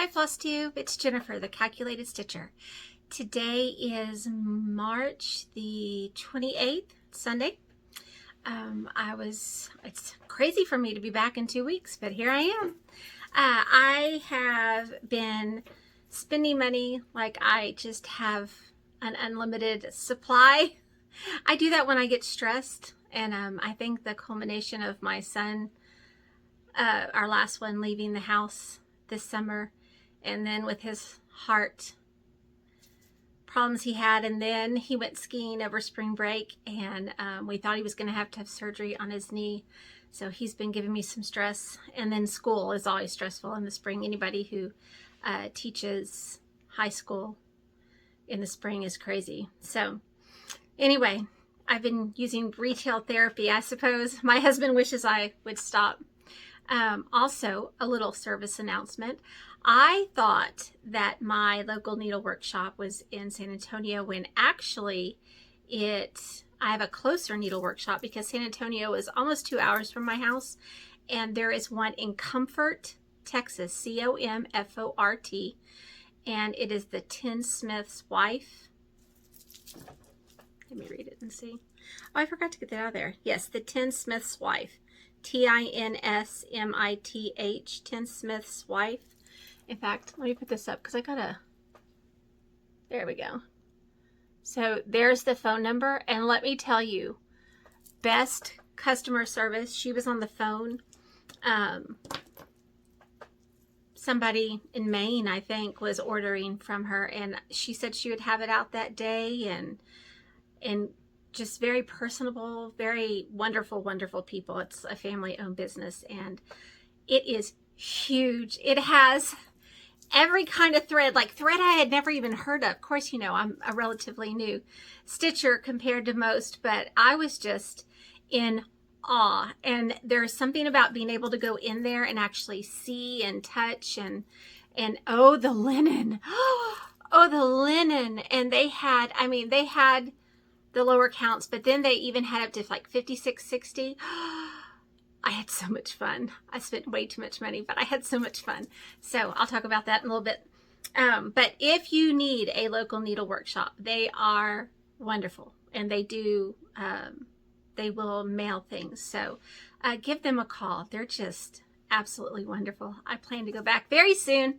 Hi Flosstube, it's Jennifer, the Calculated Stitcher. Today is March the 28th, Sunday. It's crazy for me to be back in 2 weeks, but here I am. I have been spending money like I just have an unlimited supply. I do that when I get stressed, and I think the culmination of my son, our last one, leaving the house this summer, and then with his heart problems he had, and then he went skiing over spring break, and we thought he was going to have surgery on his knee, so he's been giving me some stress. And then school is always stressful in the spring. Anybody who teaches high school in the spring is crazy. So anyway, I've been using retail therapy, I suppose. My husband wishes I would stop. Also, a little service announcement. I thought that my local needle workshop was in San Antonio, when actually I have a closer needle workshop, because San Antonio is almost 2 hours from my house, and there is one in Comfort, Texas, C-O-M-F-O-R-T, and it is the Tinsmith's Wife. Let me read it and see. Oh, I forgot to get that out of there. Yes, the Tinsmith's Wife. T-I-N-S-M-I-T-H, Tinsmith's Wife. In fact, let me put this up because there we go. So there's the phone number, and let me tell you, best customer service. She was on the phone. Somebody in Maine, I think, was ordering from her, and she said she would have it out that day, and just very personable, very wonderful, wonderful people. It's a family-owned business, and it is huge. It has every kind of thread, like thread I had never even heard of. Of course, you know, I'm a relatively new stitcher compared to most, but I was just in awe. And there's something about being able to go in there and actually see and touch, and oh, the linen. Oh, the linen. And they had the lower counts, but then they even had up to like 56, 60. I had so much fun. I spent way too much money, but I had so much fun. So I'll talk about that in a little bit. But if you need a local needle workshop, they are wonderful, and they will mail things. So give them a call. They're just absolutely wonderful. I plan to go back very soon,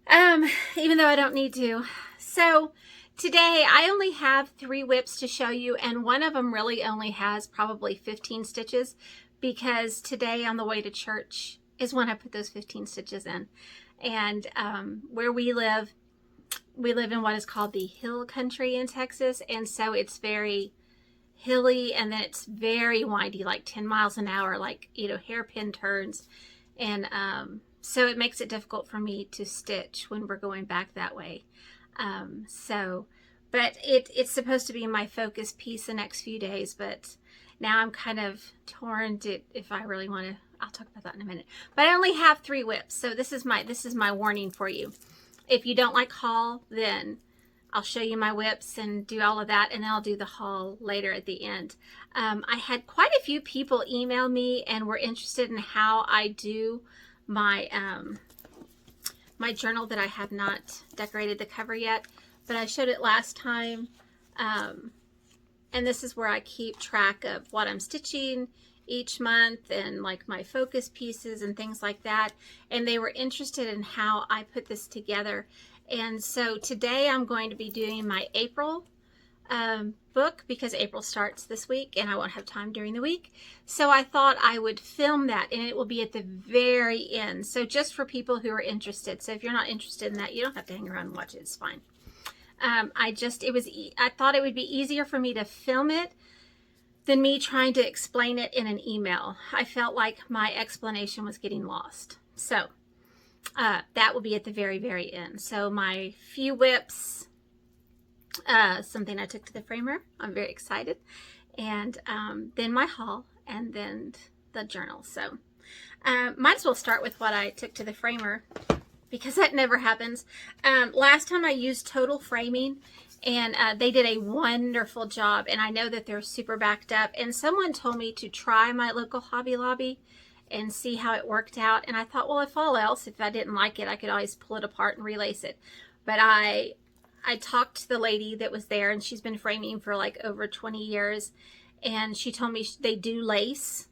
even though I don't need to. So today I only have 3 whips to show you, and one of them really only has probably 15 stitches, because today on the way to church is when I put those 15 stitches in. And where we live in what is called the hill country in Texas, and so it's very hilly, and then it's very windy, like 10 miles an hour, like, you know, hairpin turns, and so it makes it difficult for me to stitch when we're going back that way. But it's supposed to be my focus piece the next few days, but now I'm kind of torn to, if I really want to. I'll talk about that in a minute. But I only have 3 whips, so this is my warning for you. If you don't like haul, then I'll show you my whips and do all of that, and then I'll do the haul later at the end. I had quite a few people email me and were interested in how I do my my journal that I have not decorated the cover yet, but I showed it last time. And this is where I keep track of what I'm stitching each month, and like my focus pieces and things like that. And they were interested in how I put this together. And so today I'm going to be doing my April book, because April starts this week and I won't have time during the week. So I thought I would film that, and it will be at the very end. So just for people who are interested. So if you're not interested in that, you don't have to hang around and watch it. It's fine. I thought it would be easier for me to film it than me trying to explain it in an email. I felt like my explanation was getting lost. So that will be at the very, very end. So my few whips, something I took to the framer. I'm very excited. And then my haul, and then the journal. So might as well start with what I took to the framer, because that never happens. Last time I used Total Framing, and they did a wonderful job, and I know that they're super backed up, and someone told me to try my local Hobby Lobby, and see how it worked out. And I thought, well, if all else, if I didn't like it, I could always pull it apart and relace it. But I talked to the lady that was there, and she's been framing for like over 20 years. And she told me they do lace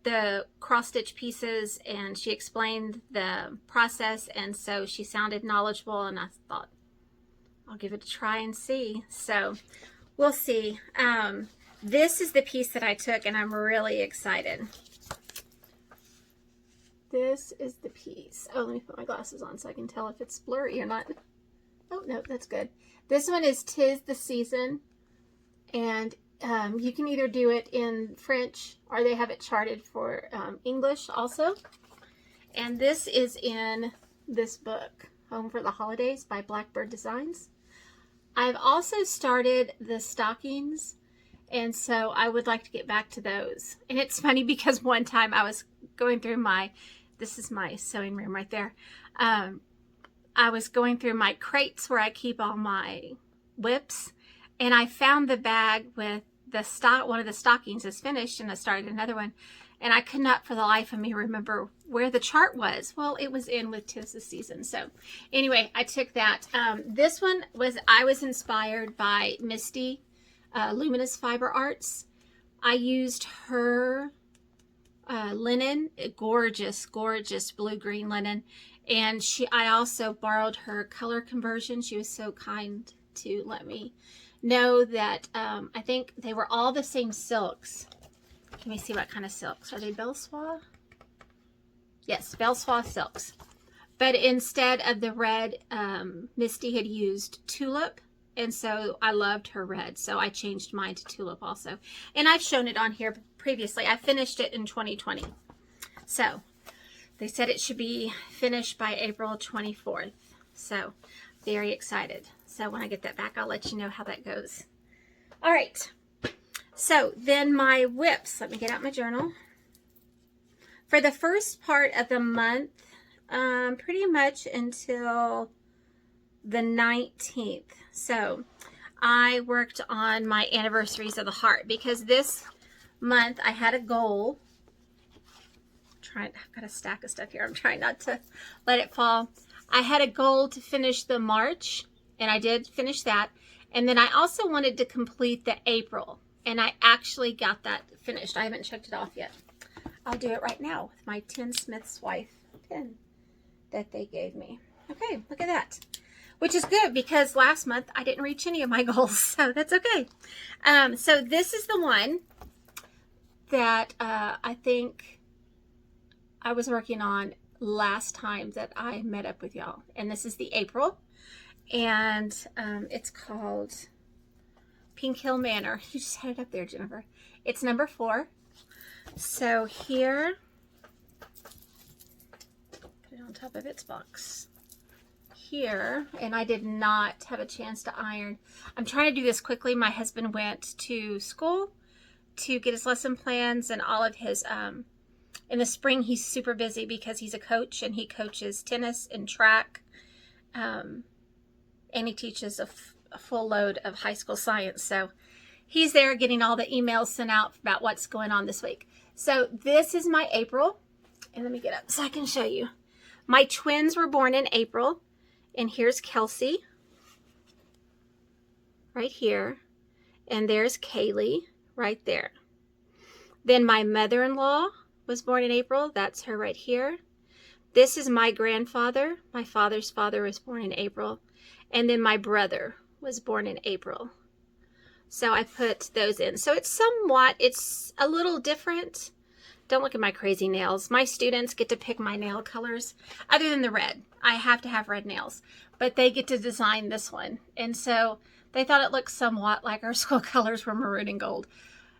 the cross stitch pieces, and she explained the process. And so she sounded knowledgeable, and I thought, I'll give it a try and see. So we'll see. This is the piece that I took, and I'm really excited. This is the piece. Oh, let me put my glasses on so I can tell if it's blurry or not. Oh, no, that's good. This one is 'Tis the Season, and you can either do it in French or they have it charted for English also. And this is in this book, Home for the Holidays by Blackbird Designs. I've also started the stockings, and so I would like to get back to those. And it's funny because one time I was going through this is my sewing room right there. I was going through my crates where I keep all my whips, and I found the bag with one of the stockings is finished, and I started another one, and I could not for the life of me remember where the chart was. Well, it was in with 'Tis the Season. So anyway, I took that. This one I was inspired by Misty, Luminous Fiber Arts. I used her linen, gorgeous blue-green linen, and I also borrowed her color conversion. She was so kind to let me know that I think they were all the same silks. Let me see what kind of silks. Are they Belsois? Yes, Belsois silks. But instead of the red, Misty had used tulip, and so I loved her red, so I changed mine to tulip also. And I've shown it on here previously. I finished it in 2020. So they said it should be finished by April 24th. So very excited. So when I get that back, I'll let you know how that goes. All right. So then my whips. Let me get out my journal. For the first part of the month, pretty much until the 19th. So I worked on my anniversaries of the heart, because this month I had a goal. I've got a stack of stuff here. I'm trying not to let it fall. I had a goal to finish the March, and I did finish that. And then I also wanted to complete the April, and I actually got that finished. I haven't checked it off yet. I'll do it right now with my Tin Smith's Wife pin that they gave me. Okay, look at that. Which is good, because last month I didn't reach any of my goals, so that's okay. So this is the one that I think I was working on last time that I met up with y'all. And this is the April. And it's called Pink Hill Manor. You just had it up there, Jennifer. It's number 4. So here, put it on top of its box. Here, and I did not have a chance to iron. I'm trying to do this quickly. My husband went to school to get his lesson plans and all of his, in the spring he's super busy because he's a coach, and he coaches tennis and track, and he teaches a full load of high school science. So he's there getting all the emails sent out about what's going on this week. So this is my April, and let me get up so I can show you. My twins were born in April. And here's Kelsey, right here. And there's Kaylee, right there. Then my mother-in-law was born in April. That's her right here. This is my grandfather. My father's father was born in April. And then my brother was born in April. So I put those in. So it's a little different. Don't look at my crazy nails. My students get to pick my nail colors, other than the red. I have to have red nails, but they get to design this one. And so they thought it looked somewhat like our school colors were maroon and gold.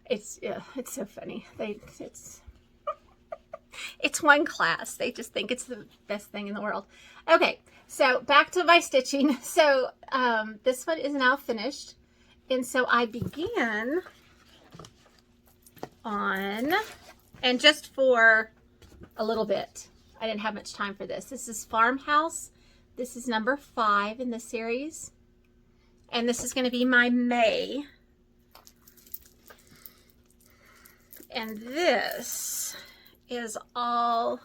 It's so funny. It's one class. They just think it's the best thing in the world. Okay, so back to my stitching. So this one is now finished. And so I began on, and just for a little bit, I didn't have much time for this. This is Farmhouse. This is number 5 in the series. And this is going to be my May. And this is all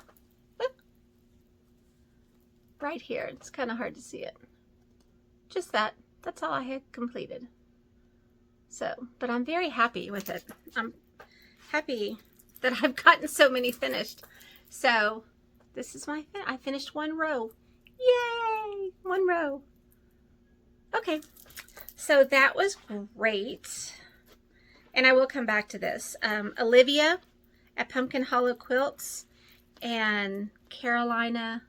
right here. It's kind of hard to see it. Just that. That's all I had completed. So, but I'm very happy with it. I'm happy that I've gotten so many finished. So, this is I finished one row. Yay! One row. Okay. So that was great. And I will come back to this. Olivia at Pumpkin Hollow Quilts and Carolyn.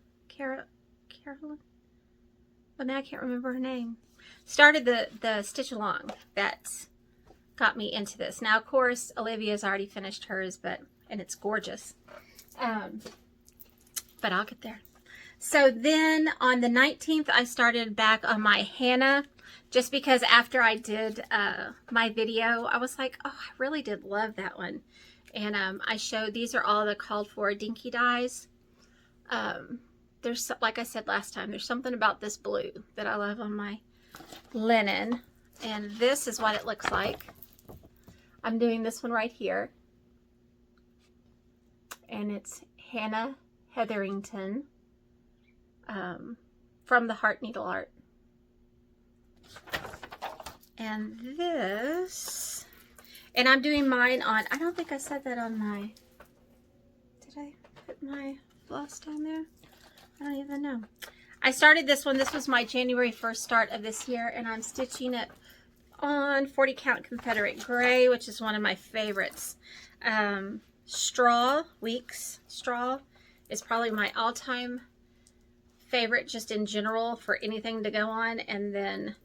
Well, now I can't remember her name. Started the stitch along that got me into this. Now, of course, Olivia's already finished hers, and it's gorgeous. But I'll get there. So then on the 19th, I started back on my Hannah, just because after I did my video, I was like, oh, I really did love that one. And I showed, these are all the called for dinky dyes. There's, like I said last time, there's something about this blue that I love on my linen. And this is what it looks like. I'm doing this one right here. And it's Hannah Hetherington from the Heart Needle Art. And this, and I'm doing mine on, I don't think I said that on my, did I put my floss down there? I don't even know. I started this one. This was my January 1st start of this year, and I'm stitching it on 40 count Confederate Gray, which is one of my favorites. Weeks Straw is probably my all-time favorite just in general for anything to go on, and then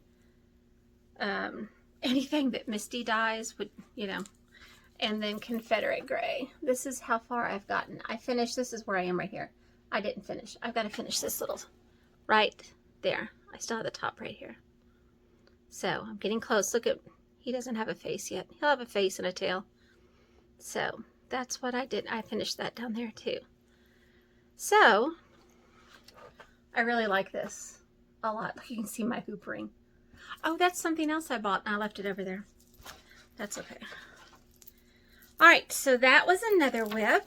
anything that Misty dyes would, you know, and then Confederate Gray. This is how far I've gotten. I finished, this is where I am right here. I didn't finish. I've got to finish this little right there. I still have the top right here. So I'm getting close. Look at, he doesn't have a face yet. He'll have a face and a tail. So that's what I did. I finished that down there too. So I really like this a lot. You can see my hoop ring. Oh, that's something else I bought and I left it over there. That's okay. All right, so that was another whip.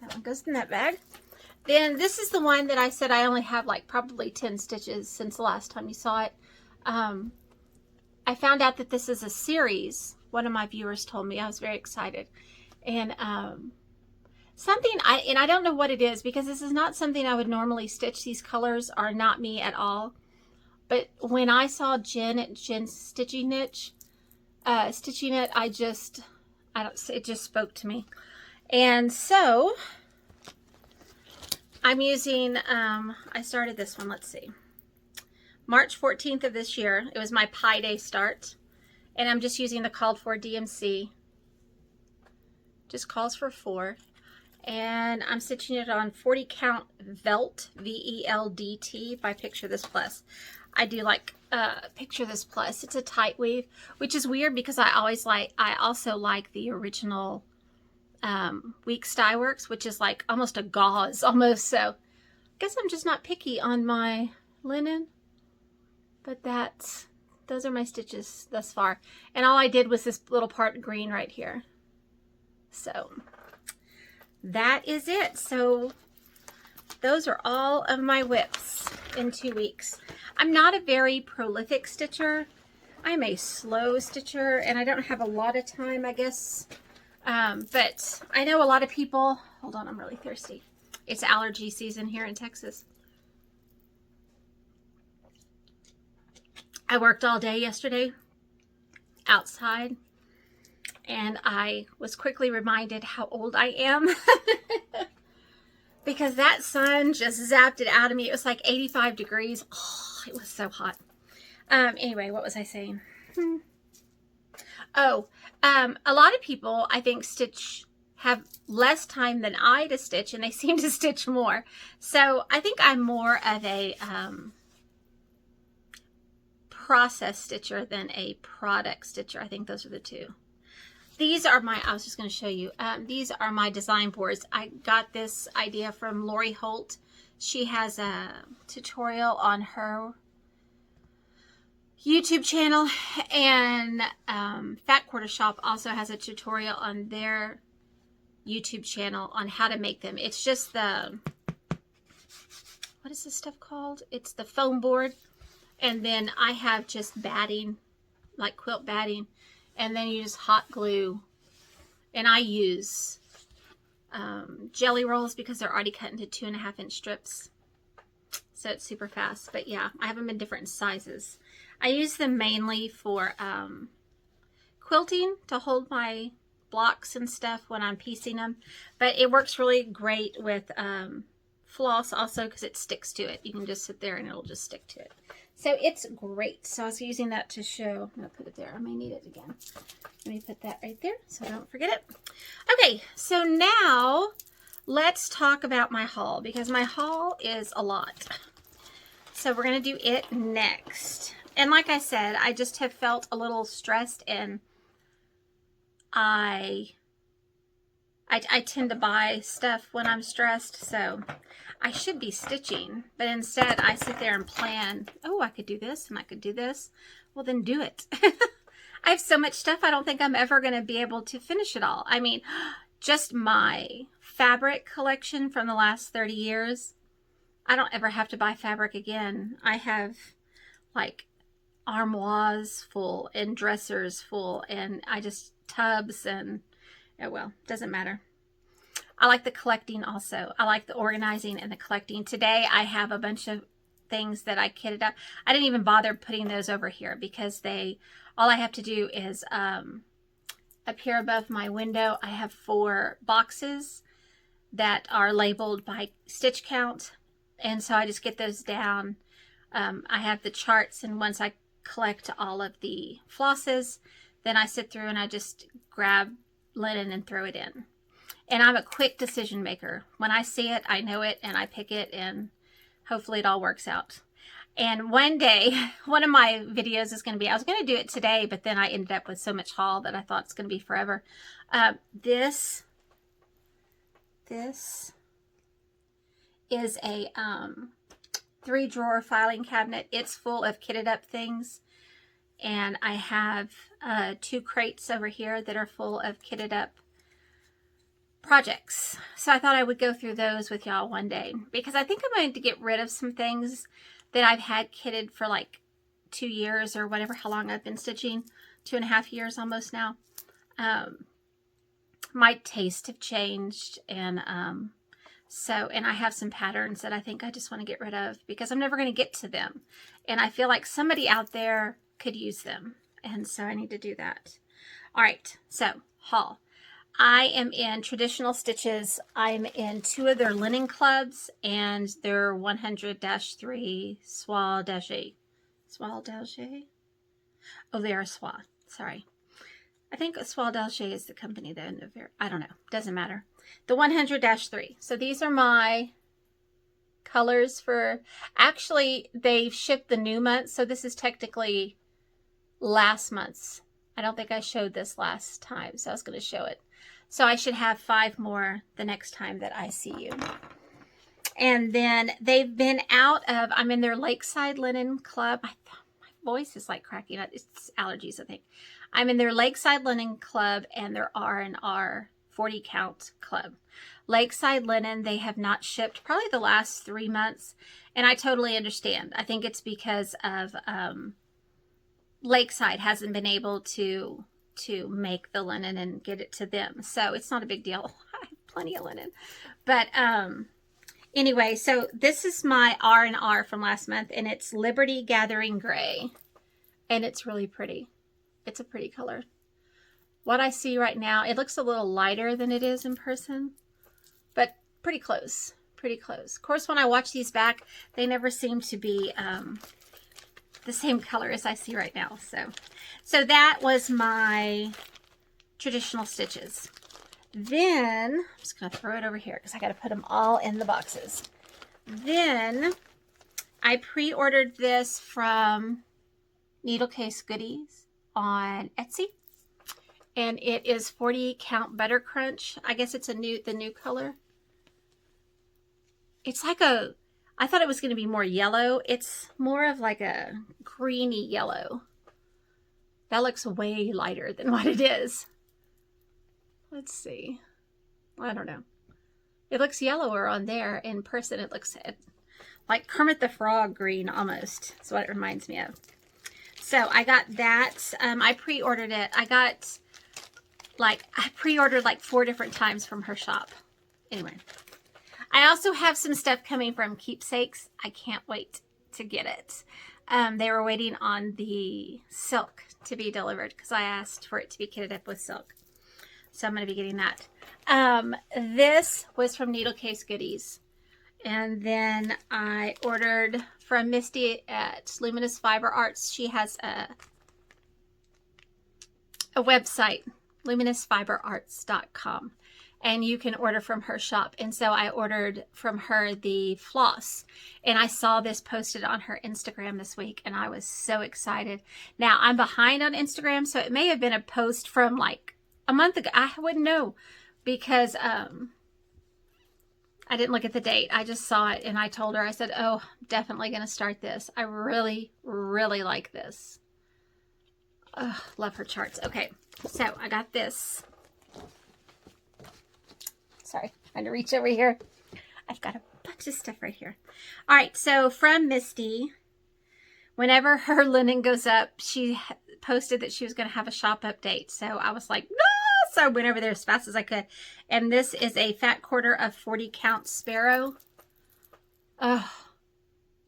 That one goes in that bag. Then this is the one that I said I only have like probably 10 stitches since the last time you saw it. I found out that this is a series. One of my viewers told me. I was very excited. And I don't know what it is, because this is not something I would normally stitch. These colors are not me at all. But when I saw Jen at Jen's Stitching Niche stitching it, it just spoke to me. And so I'm using, I started this one, let's see, March 14th of this year. It was my Pi Day start. And I'm just using the called for DMC. Just calls for 4. And I'm stitching it on 40 count Velt, V-E-L-D-T by Picture This Plus. I do like Picture This Plus. It's a tight weave, which is weird because I also like the original Weeks Dye Works, which is like almost a gauze almost. So I guess I'm just not picky on my linen, but those are my stitches thus far. And all I did was this little part green right here. So that is it. So those are all of my whips in 2 weeks. I'm not a very prolific stitcher. I'm a slow stitcher and I don't have a lot of time, I guess. But I know a lot of people, hold on, I'm really thirsty. It's allergy season here in Texas. I worked all day yesterday outside, and I was quickly reminded how old I am because that sun just zapped it out of me. It was like 85 degrees. Oh, it was so hot. Anyway, what was I saying? Oh, a lot of people, I think, have less time than I to stitch, and they seem to stitch more. So I think I'm more of a process stitcher than a product stitcher. I think those are the two. These are my, I was just going to show you, these are my design boards. I got this idea from Lori Holt. She has a tutorial on her YouTube channel, and Fat Quarter Shop also has a tutorial on their YouTube channel on how to make them. It's just the, what is this stuff called? It's the foam board. And then I have just batting, like quilt batting. And then you just hot glue. And I use jelly rolls because they're already cut into 2.5-inch strips. So it's super fast. But yeah, I have them in different sizes. I use them mainly for quilting to hold my blocks and stuff when I'm piecing them. But it works really great with floss also because it sticks to it. You can just sit there and it'll just stick to it. So it's great. So I was using that to show. I'm going to put it there. I may need it again. Let me put that right there so I don't forget it. Okay, so now let's talk about my haul because my haul is a lot. So we're going to do it next. And like I said, I just have felt a little stressed, and I tend to buy stuff when I'm stressed, so I should be stitching, but instead I sit there and plan, oh, I could do this and I could do this. Well, then do it. I have so much stuff, I don't think I'm ever going to be able to finish it all. I mean, just my fabric collection from the last 30 years, I don't ever have to buy fabric again. I have like armoires full and dressers full, and I just tubs and, oh well, doesn't matter. I like the collecting also. I like the organizing and the collecting. Today I have a bunch of things that I kitted up. I didn't even bother putting those over here because all I have to do is up here above my window I have 4 boxes that are labeled by stitch count, and so I just get those down. I have the charts, and once I collect all of the flosses, then I sit through and I just grab linen and throw it in. And I'm a quick decision maker. When I see it, I know it, and I pick it, and hopefully it all works out. And one day, one of my videos is going to be, I was going to do it today, but then I ended up with so much haul that I thought it's going to be forever. This is a 3-drawer filing cabinet. It's full of kitted up things. And I have 2 crates over here that are full of kitted up projects. So I thought I would go through those with y'all one day, because I think I'm going to get rid of some things that I've had kitted for like 2 years or whatever, how long I've been stitching, 2.5 years almost now. My tastes have changed, and and I have some patterns that I think I just want to get rid of because I'm never going to get to them, and I feel like somebody out there could use them, and so I need to do that. All right, so haul. I am in Traditional Stitches. I'm in 2 of their linen clubs and their 100-3 Soie-Dégagé. Soie-Dégagé? Oh, they are Soie. Sorry. I think Soie-Dégagé is the company though. I don't know. Doesn't matter. The 100-3. So these are my colors for, actually they've shipped the new month. So this is technically last month's. I don't think I showed this last time, so I was going to show it. So I should have 5 more the next time that I see you. And then they've been out of, I'm in their Lakeside Linen Club. My voice is like cracking up. It's allergies, I think. I'm in their Lakeside Linen Club and their R&R 40 count club. Lakeside Linen, they have not shipped probably the last 3 months. And I totally understand. I think it's because of Lakeside hasn't been able to make the linen and get it to them. So it's not a big deal. I have plenty of linen. But anyway, so this is my R&R from last month, and it's Liberty Gathering Gray. And it's really pretty. It's a pretty color. What I see right now, it looks a little lighter than it is in person, but pretty close. Pretty close. Of course, when I watch these back, they never seem to be the same color as I see right now. So that was my Traditional Stitches. Then, I'm just going to throw it over here because I got to put them all in the boxes. Then, I pre-ordered this from Needle Case Goodies on Etsy. And it is 40 count Butter Crunch. I guess it's the new color. It's like I thought it was going to be more yellow. It's more of like a greeny yellow. That looks way lighter than what it is. Let's see. I don't know. It looks yellower on there. In person, it looks like Kermit the Frog green almost. That's what it reminds me of. So I got that. I pre-ordered it. I pre-ordered like 4 different times from her shop. Anyway, I also have some stuff coming from Keepsakes. I can't wait to get it. They were waiting on the silk to be delivered because I asked for it to be kitted up with silk. So I'm going to be getting that. This was from Needle Case Goodies. And then I ordered from Misty at Luminous Fiber Arts. She has a website, luminousfiberarts.com. And you can order from her shop. And so I ordered from her the floss. And I saw this posted on her Instagram this week. And I was so excited. Now, I'm behind on Instagram. So it may have been a post from like a month ago. I wouldn't know. Because I didn't look at the date. I just saw it and I told her, I said, oh, definitely going to start this. I really, really like this. Oh, love her charts. Okay, so I got this. Sorry, trying to reach over here. I've got a bunch of stuff right here. All right, so from Misty, whenever her linen goes up, she posted that she was going to have a shop update. So I was like, no! So I went over there as fast as I could. And this is a fat quarter of 40 count sparrow. Oh,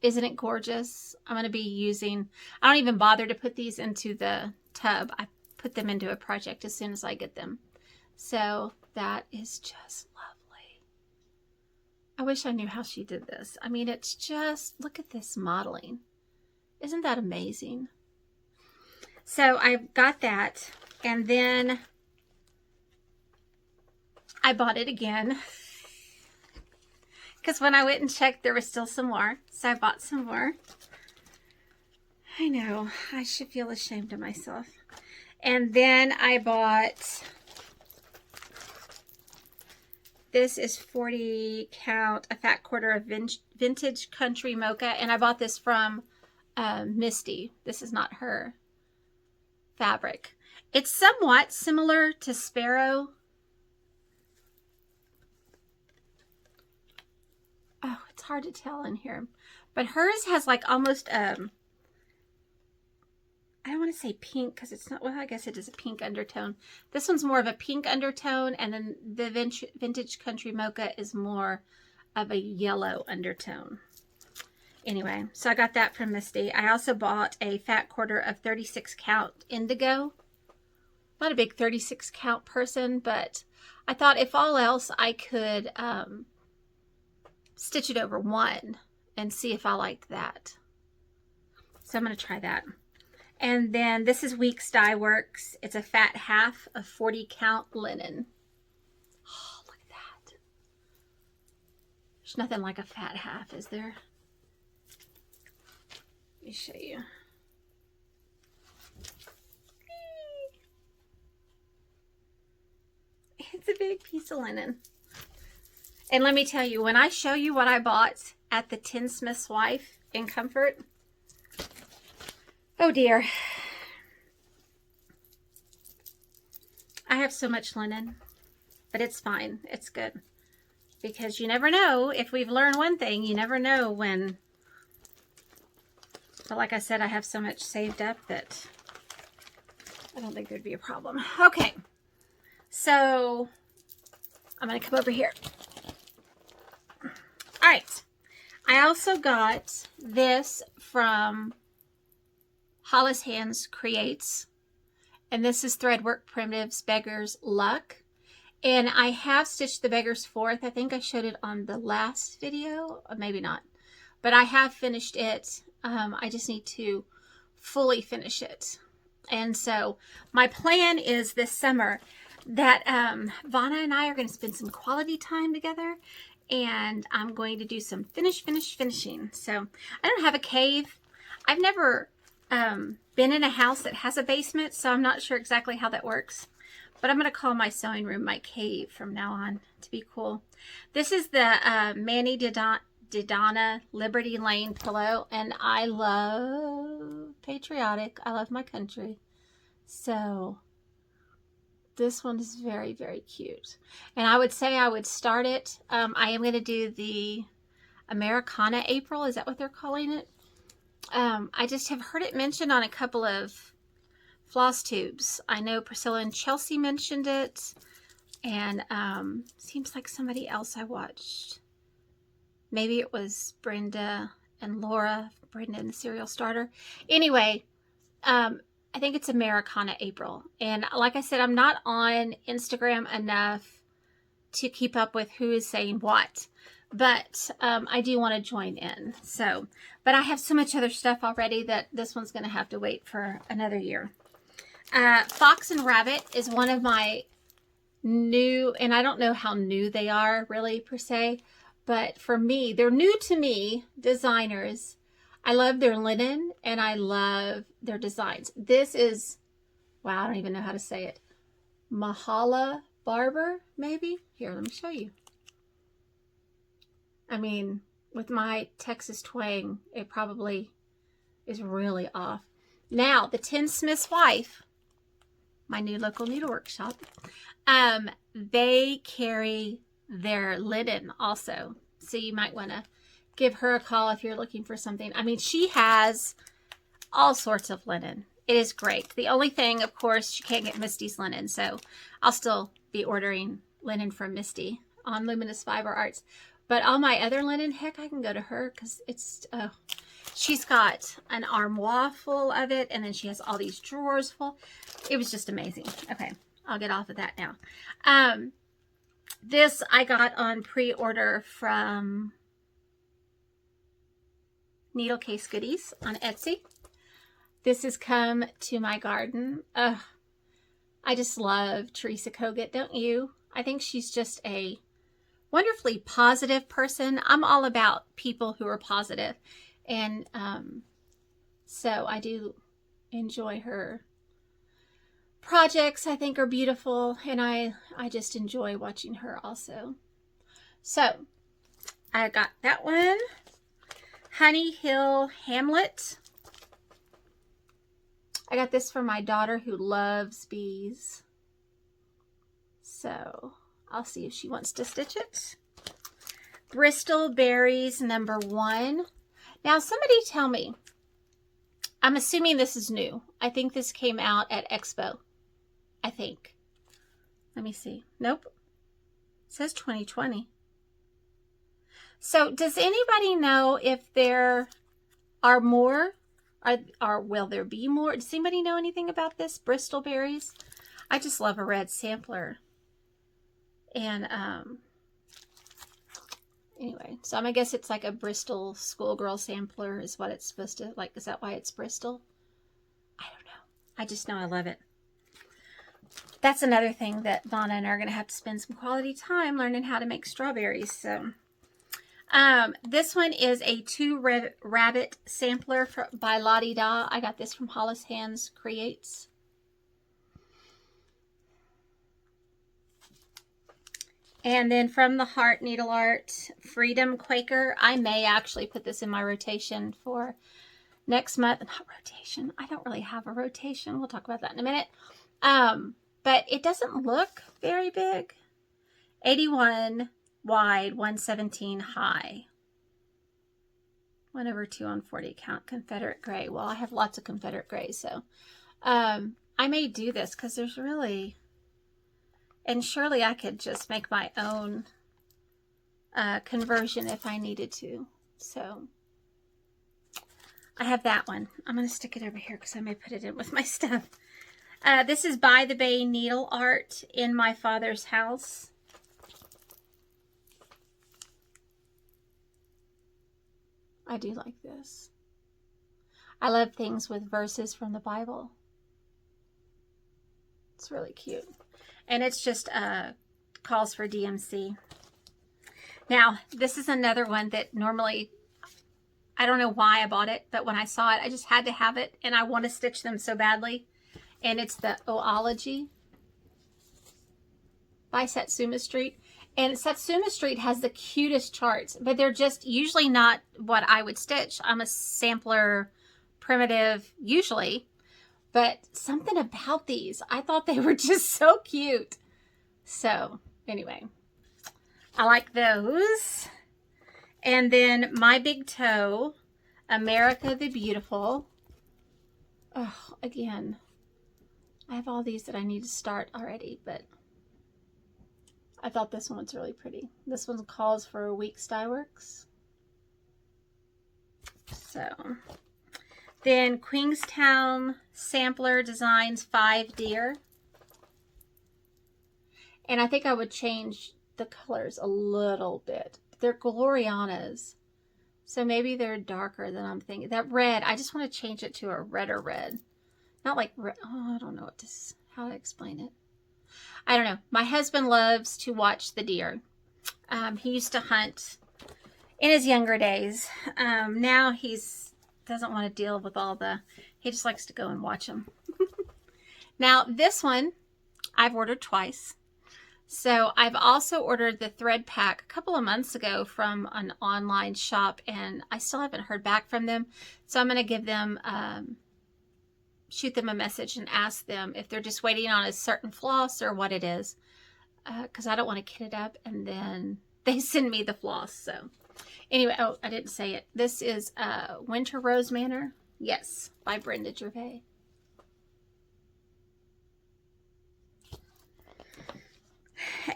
isn't it gorgeous? I'm going to be using, I don't even bother to put these into the tub. I put them into a project as soon as I get them. So that is just lovely. I wish I knew how she did this. I mean, it's just, look at this modeling. Isn't that amazing? So I got that. And then I bought it again because when I went and checked, there was still some more. So I bought some more. I know, I should feel ashamed of myself. And then I bought, this is 40 count, a fat quarter of vintage country mocha. And I bought this from Misty. This is not her fabric. It's somewhat similar to Sparrow. Oh, it's hard to tell in here. But hers has like almost, I don't want to say pink because it's not, well, I guess it is a pink undertone. This one's more of a pink undertone. And then the vintage country mocha is more of a yellow undertone. Anyway, so I got that from Misty. I also bought a fat quarter of 36 count indigo. Not a big 36 count person, but I thought if all else I could, stitch it over one and see if I like that. So I'm going to try that. And then this is Weeks Dye Works. It's a fat half of 40 count linen. Oh, look at that. There's nothing like a fat half, is there? Let me show you. It's a big piece of linen. And let me tell you, when I show you what I bought at the Tinsmith's Wife in Comfort, oh dear. I have so much linen, but it's fine. It's good. Because you never know, if we've learned one thing, you never know when. But like I said, I have so much saved up that I don't think there'd be a problem. Okay. So I'm going to come over here. All right, I also got this from Hollis Hands Creates, and this is Threadwork Primitives Beggar's Luck, and I have stitched the Beggar's Fourth. I think I showed it on the last video, or maybe not, but I have finished it. I just need to fully finish it, and so my plan is this summer that Vonna and I are going to spend some quality time together. And I'm going to do some finishing. So I don't have a cave. I've never been in a house that has a basement, so I'm not sure exactly how that works. But I'm going to call my sewing room my cave from now on to be cool. This is the Manny Didana Liberty Lane pillow. And I love patriotic. I love my country. So This one is very, very cute. And I would say I would start it. I am going to do the Americana April. Is that what they're calling it? I just have heard it mentioned on a couple of Flosstubes. I know Priscilla and Chelsea mentioned it. And seems like somebody else I watched. Maybe it was Brenda and Laura. Brenda and the Serial Starter. Anyway, I think it's Americana April. And like I said, I'm not on Instagram enough to keep up with who is saying what. But I do want to join in. So, but I have so much other stuff already that this one's going to have to wait for another year. Fox and Rabbit is one of my new, and I don't know how new they are really per se. But for me, they're new to me, designers. I love their linen and I love their designs. This is, wow, I don't even know how to say it. Mahala Barber, maybe? Here, let me show you. I mean, with my Texas twang, it probably is really off. Now, the Tinsmith's Wife, my new local needlework shop, they carry their linen also. So you might want to give her a call if you're looking for something. I mean, she has all sorts of linen. It is great. The only thing, of course, she can't get Misty's linen. So I'll still be ordering linen from Misty on Luminous Fiber Arts. But all my other linen, heck, I can go to her because it's, she's got an armoire full of it. And then she has all these drawers full. It was just amazing. Okay, I'll get off of that now. This I got on pre-order from Needle Case Goodies on Etsy. This has come to my garden. I just love Teresa Kogut, don't you? I think she's just a wonderfully positive person. I'm all about people who are positive. And so I do enjoy her projects. I think are beautiful. And I just enjoy watching her also. So I got that one. Honey Hill Hamlet. I got this for my daughter who loves bees. So I'll see if she wants to stitch it. Bristol Berries #1. Now somebody tell me, I'm assuming this is new. I think this came out at Expo. I think. Let me see. Nope. It says 2020. So does anybody know if there are more? Or will there be more? Does anybody know anything about this? Bristol Berries? I just love a red sampler. And anyway, so I guess it's like a Bristol schoolgirl sampler is what it's supposed to, like, is that why it's Bristol? I don't know. I just know I love it. That's another thing that Vonna and I are going to have to spend some quality time learning how to make strawberries. So this one is a 2 rabbit sampler by Lottie Da. I got this from Hollis Hands Creates. And then from the Heart Needle Art, Freedom Quaker. I may actually put this in my rotation for next month. Not rotation. I don't really have a rotation. We'll talk about that in a minute. But it doesn't look very big. 81 wide, 117 high. 1/2 on 40 count. Confederate gray. Well, I have lots of Confederate gray, so I may do this because there's really... And surely I could just make my own conversion if I needed to. So I have that one. I'm going to stick it over here because I may put it in with my stuff. This is By the Bay Needle Art in My Father's House. I do like this. I love things with verses from the Bible. It's really cute. And it's just calls for DMC. Now, this is another one that normally, I don't know why I bought it, but when I saw it, I just had to have it, and I want to stitch them so badly. And it's the Oology by Satsuma Street. And Satsuma Street has the cutest charts, but they're just usually not what I would stitch. I'm a sampler primitive usually, But something about these, I thought they were just so cute. So anyway, I like those. And then My Big Toe, America the Beautiful. Oh, again, I have all these that I need to start already, but I thought this one was really pretty. This one calls for a week's dye works. So then Queenstown Sampler Designs 5 Deer. And I think I would change the colors a little bit. They're Glorianas, so maybe they're darker than I'm thinking. That red, I just want to change it to a redder red. Not like red. Oh, I don't know how to explain it. I don't know. My husband loves to watch the deer. He used to hunt in his younger days. Now doesn't want to deal with all he just likes to go and watch them. Now this one I've ordered twice. So I've also ordered the thread pack a couple of months ago from an online shop, and I still haven't heard back from them. So I'm going to give them, shoot them a message and ask them if they're just waiting on a certain floss or what it is. Because I don't want to kit it up and then they send me the floss. So anyway, oh, I didn't say it. This is Winter Rose Manor. Yes, by Brenda Gervais.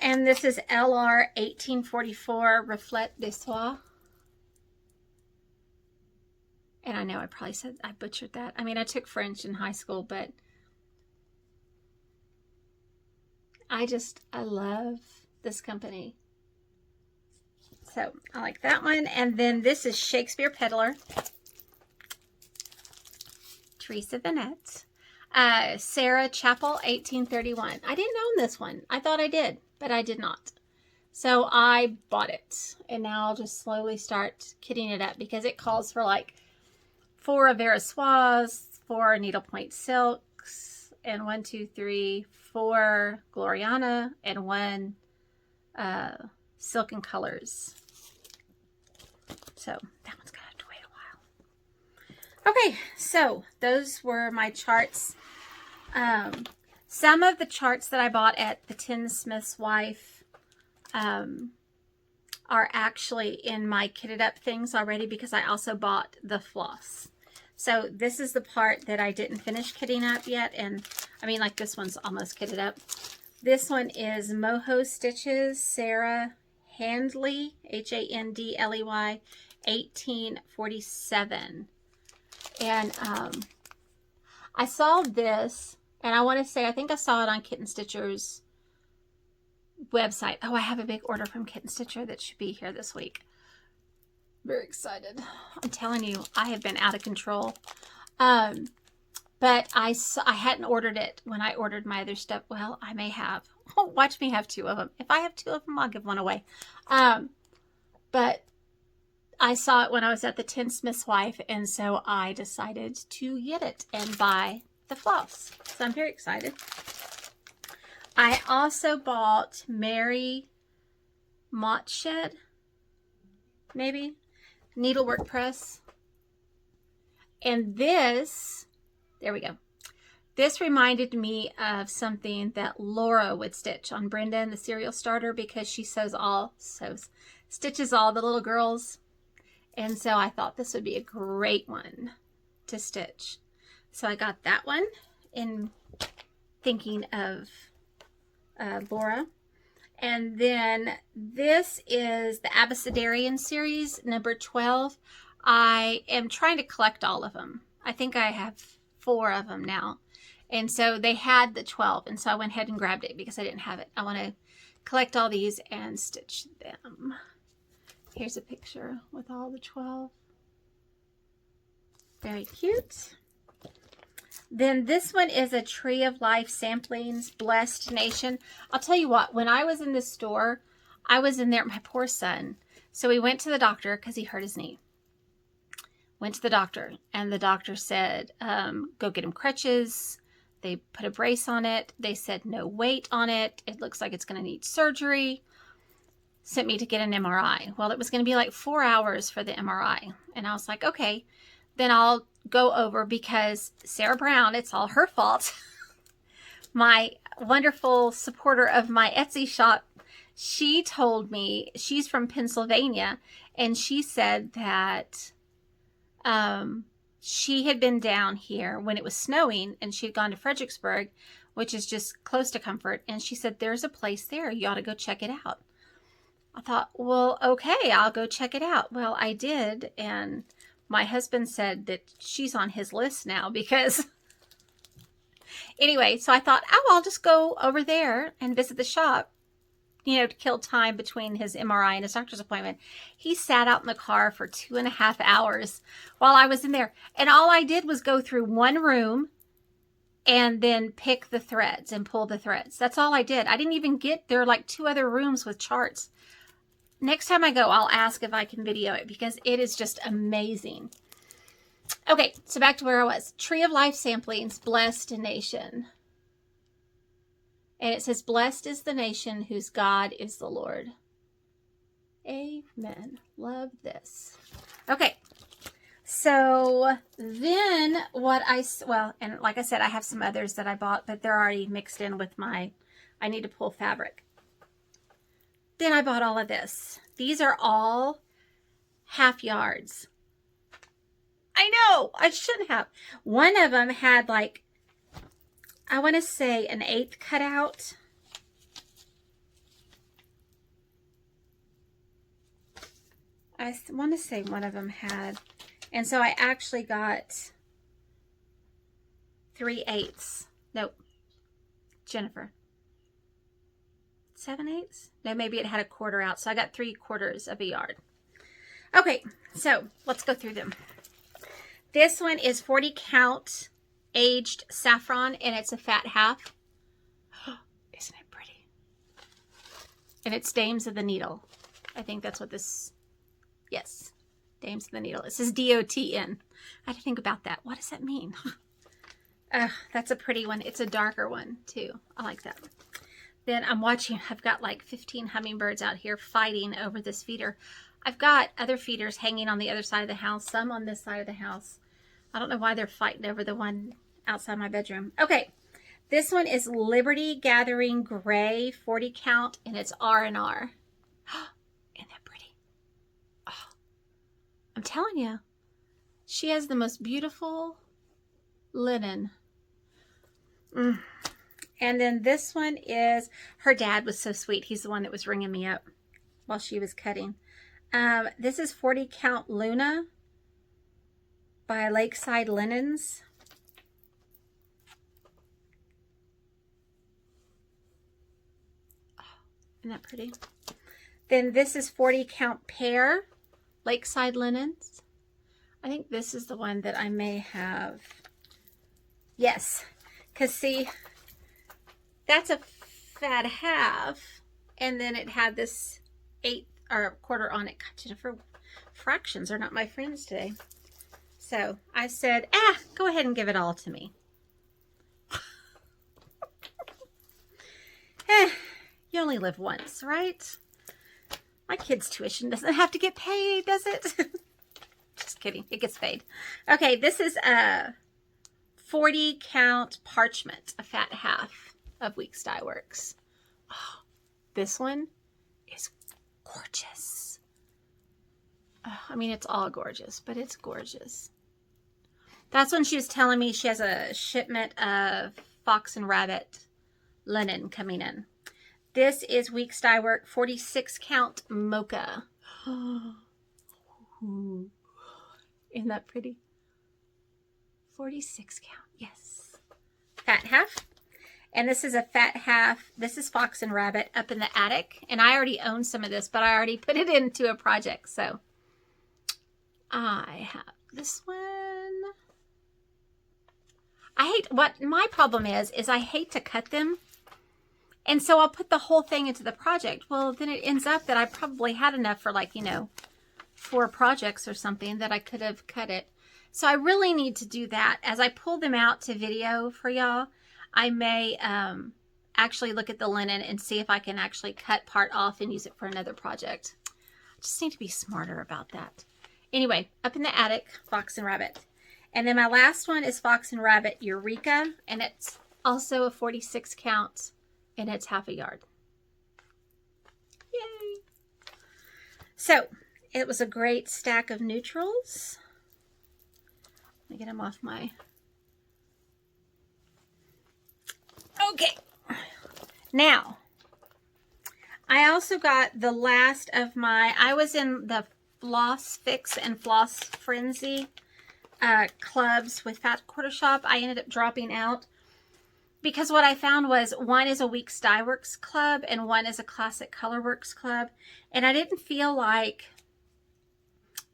And this is LR 1844 Reflet de Soie. And I know I probably said, I butchered that. I mean, I took French in high school, but I love this company. So I like that one. And then this is Shakespeare Peddler. Teresa Vanette. Sarah Chapel 1831. I didn't own this one. I thought I did, but I did not. So I bought it, and now I'll just slowly start kitting it up because it calls for like 4 Versoises, 4 needlepoint silks, and 1, 2, 3, 4 Gloriana, and 1 Silken Colors. So that one's gonna have to wait a while. Okay, so those were my charts. Some of the charts that I bought at the Tinsmith's Wife are actually in my kitted up things already because I also bought the floss. So this is the part that I didn't finish kitting up yet, and I mean, like, this one's almost kitted up. This one is Moho Stitches, Sarah Handley, Handley, 1847. And I saw this, and I want to say, I think I saw it on Kitten Stitcher's website. Oh, I have a big order from Kitten Stitcher that should be here this week. Very excited. I'm telling you, I have been out of control. But I hadn't ordered it when I ordered my other stuff. Well, I may have. Oh, watch me have 2 of them. If I have 2 of them, I'll give one away. But I saw it when I was at the Tinsmith's Wife, and so I decided to get it and buy the floss. So I'm very excited. I also bought Mary Mottshed, maybe, needlework press. And this, there we go. This reminded me of something that Laura would stitch on Brenda and the Cereal Starter, because she stitches all the little girls. And so I thought this would be a great one to stitch. So I got that one in thinking of Laura. And then this is the Abecedarian series, number 12. I am trying to collect all of them. I think I have 4 of them now. And so they had the 12, and so I went ahead and grabbed it because I didn't have it. I want to collect all these and stitch them. Here's a picture with all the 12. Very cute. Then this one is a Tree of Life Samplings, Blessed Nation. I'll tell you what, when I was in this store, I was in there, my poor son. So we went to the doctor because he hurt his knee. Went to the doctor, and the doctor said, go get him crutches. They put a brace on it. They said no weight on it. It looks like it's going to need surgery. Sent me to get an MRI. Well, it was going to be like 4 hours for the MRI. And I was like, okay. then I'll go over, because Sarah Brown, it's all her fault. My wonderful supporter of my Etsy shop, she told me, she's from Pennsylvania, and she said that she had been down here when it was snowing, and she had gone to Fredericksburg, which is just close to Comfort, and she said, there's a place there. You ought to go check it out. I thought, well, okay, I'll go check it out. Well, I did, and my husband said that she's on his list now because... Anyway, so I thought, oh, I'll just go over there and visit the shop, you know, to kill time between his MRI and his doctor's appointment. He sat out in the car for 2.5 hours while I was in there. And all I did was go through one room and then pick the threads and pull the threads. That's all I did. I didn't even get, there are like 2 other rooms with charts. Next time I go, I'll ask if I can video it because it is just amazing. Okay, so back to where I was. Tree of Life samplings, blessed nation. And it says, blessed is the nation whose God is the Lord. Amen. Love this. Okay, so then what well, and like I said, I have some others that I bought, but they're already mixed in with my, I need to pull fabric. Then I bought all of this. These are all half yards. I know, I shouldn't have. One of them had like, I want to say an 1/8 cut out. I want to say one of them had, and so I actually got 3/8. Nope, Jennifer. 7/8? No, maybe it had a 1/4 out, so I got 3/4 of a yard. Okay, so let's go through them. This one is 40 count aged saffron, and it's a fat half. Isn't it pretty? And it's Dames of the Needle. I think that's what this, yes, Dames of the Needle. It says DOTN. I had to think about that. What does that mean? That's a pretty one. It's a darker one too. I like that. Then I'm watching, I've got like 15 hummingbirds out here fighting over this feeder. I've got other feeders hanging on the other side of the house, some on this side of the house. I don't know why they're fighting over the one outside my bedroom. Okay, this one is Liberty Gathering Gray, 40 count, and it's R&R. Isn't that pretty? Oh, I'm telling you, she has the most beautiful linen. And then this one is, her dad was so sweet. He's the one that was ringing me up while she was cutting. This is 40 count Luna by Lakeside Linens. Oh, isn't that pretty? Then this is 40 count Pear, Lakeside Linens. I think this is the one that I may have. Yes, because see, that's a fat half, and then it had this 1/8 or 1/4 on it. God, Jennifer, fractions are not my friends today. So I said, go ahead and give it all to me. You only live once, right? My kid's tuition doesn't have to get paid, does it? Just kidding. It gets paid. Okay, this is a 40 count parchment, a fat half of Weeks Dye Works. Oh, this one is gorgeous. I mean, it's all gorgeous, but it's gorgeous. That's when she was telling me she has a shipment of Fox and Rabbit linen coming in. This is Weeks Dye Work 46 count mocha. Isn't that pretty? 46 count, yes. Fat half. And this is a fat half. This is Fox and Rabbit up in the attic. And I already own some of this, but I already put it into a project. So I have this one. I hate, what my problem is I hate to cut them. And so I'll put the whole thing into the project. Well, then it ends up that I probably had enough for like, 4 projects or something that I could have cut it. So I really need to do that. As I pull them out to video for y'all, I may actually look at the linen and see if I can actually cut part off and use it for another project. I just need to be smarter about that. Anyway, up in the attic, Fox and Rabbit. And then my last one is Fox and Rabbit Eureka, and it's also a 46 count, and it's half a yard. Yay! So, it was a great stack of neutrals. Let me get them off my... Okay. Now, I also got the last of my... I was in the Floss Fix and Floss Frenzy clubs with Fat Quarter Shop. I ended up dropping out because what I found was one is a Weeks Dye Works club and one is a Classic Colorworks club. And I didn't feel like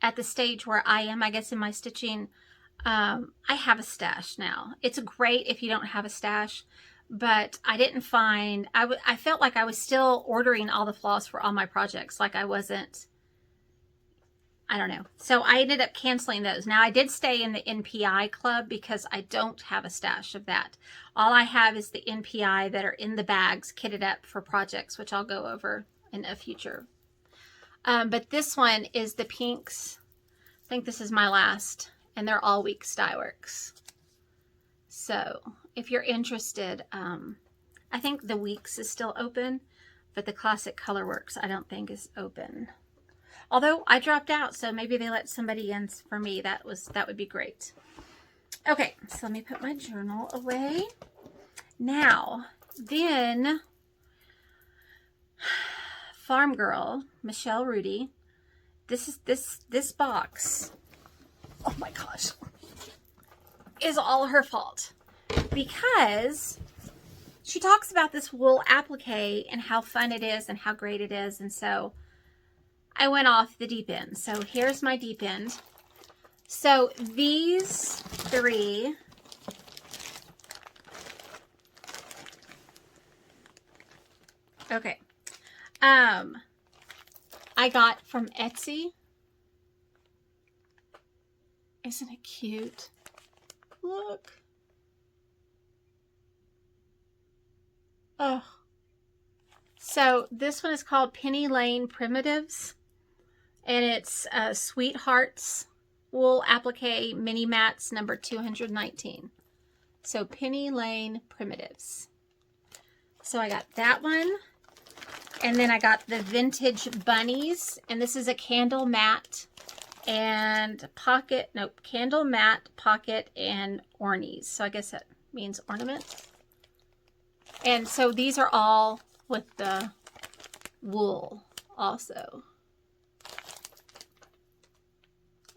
at the stage where I am, I guess, in my stitching, I have a stash now. It's great if you don't have a stash, but I didn't find, I felt like I was still ordering all the floss for all my projects. Like I wasn't, I don't know. So I ended up canceling those. Now I did stay in the NPI club because I don't have a stash of that. All I have is the NPI that are in the bags kitted up for projects, which I'll go over in a future. But this one is the pinks. I think this is my last, and they're all Weeks Dye Works. So if you're interested, I think the Weeks is still open, but the Classic Colorworks I don't think is open. Although I dropped out, so maybe they let somebody in for me. That would be great. Okay, so let me put my journal away. Now, then, Farm Girl, Michelle Rudy. This box, oh my gosh, is all her fault. Because she talks about this wool applique and how fun it is and how great it is. And so I went off the deep end. So here's my deep end. So these three, okay, I got from Etsy. Isn't it cute? Look. Oh. So this one is called Penny Lane Primitives. And it's Sweethearts Wool Applique Mini Mats number 219. So Penny Lane Primitives. So I got that one. And then I got the Vintage Bunnies. And this is a candle matte and pocket, nope, candle matte, pocket, and ornies. So I guess that means ornament. And so these are all with the wool also.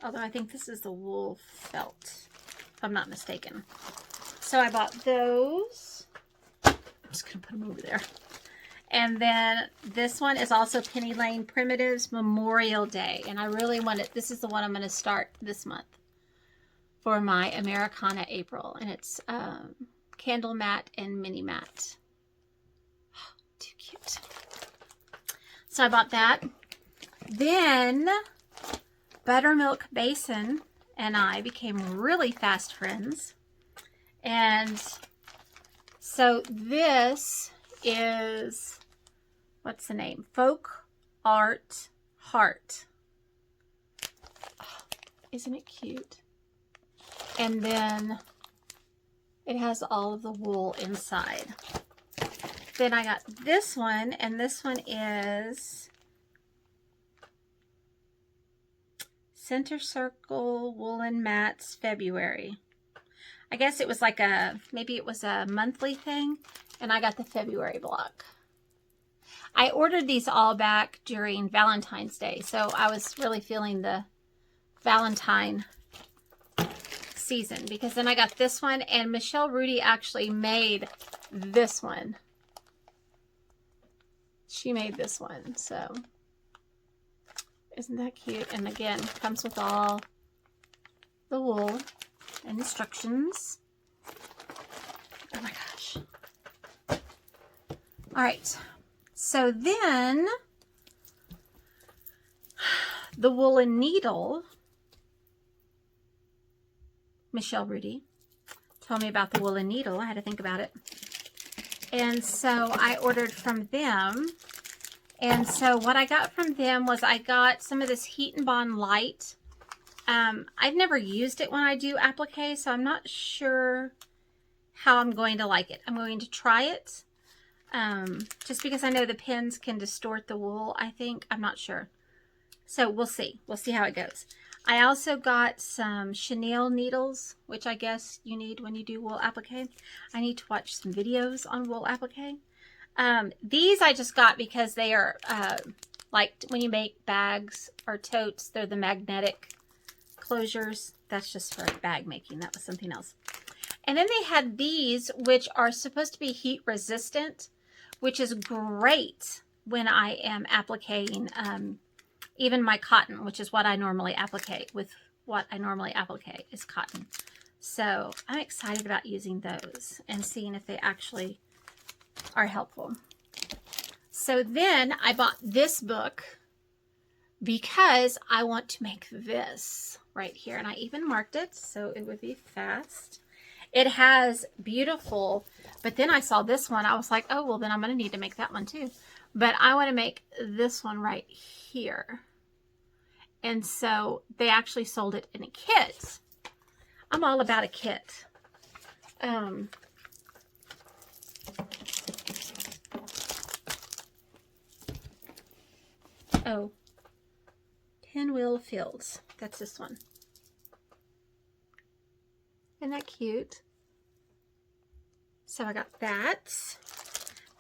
Although I think this is the wool felt, if I'm not mistaken. So I bought those. I'm just going to put them over there. And then this one is also Penny Lane Primitives Memorial Day. And I really want it. This is the one I'm going to start this month for my Americana April. And it's candle matte and mini matte. Oh, too cute. So I bought that. Then Buttermilk Basin and I became really fast friends. And so this is, what's the name? Folk Art Heart. Oh, isn't it cute? And then it has all of the wool inside. Then I got this one, and this one is Center Circle Woolen Mats February. I guess it was like maybe it was a monthly thing, and I got the February block. I ordered these all back during Valentine's Day, so I was really feeling the Valentine season, because then I got this one, and Michelle Rudy actually made this one. She made this one, so isn't that cute? And again, comes with all the wool and instructions. Oh my gosh. All right. So then the woolen needle, Michelle Rudy told me about the woolen needle. I had to think about it. And so I ordered from them. And so what I got from them was I got some of this Heat and Bond Light I've never used it when I do applique, so I'm not sure how I'm going to like it. I'm going to try it. Just because I know the pins can distort the wool, I think. I'm not sure. So we'll see. We'll see how it goes. I also got some chenille needles, which I guess you need when you do wool applique. I need to watch some videos on wool applique. These I just got because they are like when you make bags or totes, they're the magnetic closures. That's just for bag making. That was something else. And then they had these, which are supposed to be heat resistant, which is great when I am appliquing even my cotton, which is what I normally applique with. What I normally applique is cotton. So I'm excited about using those and seeing if they actually are helpful. So then I bought this book because I want to make this right here. And I even marked it so it would be fast. It has beautiful, but then I saw this one. I was like, oh, well, then I'm going to need to make that one too. But I want to make this one right here. And so they actually sold it in a kit. I'm all about a kit. Oh, Pinwheel Fields. That's this one. Isn't that cute? So I got that.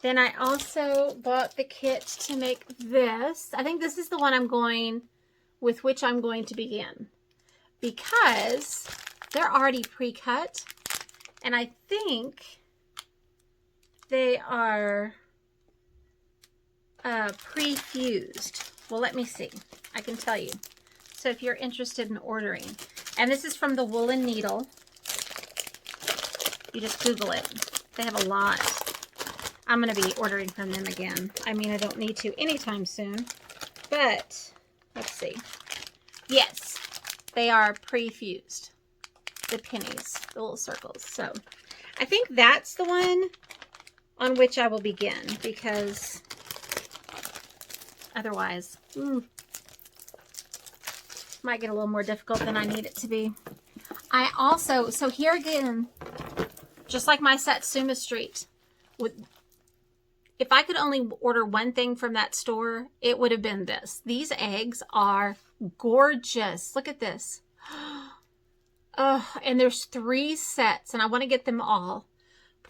Then I also bought the kit to make this. I think this is the one with which I'm going to begin, because they're already pre-cut, and I think they are pre-fused. Well, let me see. I can tell you. So if you're interested in ordering, and this is from the Woolen Needle. You just Google it. They have a lot. I'm going to be ordering from them again. I mean, I don't need to anytime soon, but let's see. Yes, they are pre-fused. The pennies, the little circles. So I think that's the one on which I will begin, because otherwise, might get a little more difficult than I need it to be. I also, so here again, just like my Satsuma Street, if I could only order one thing from that store, it would have been this. These eggs are gorgeous. Look at this. Oh, and there's 3 sets, and I want to get them all.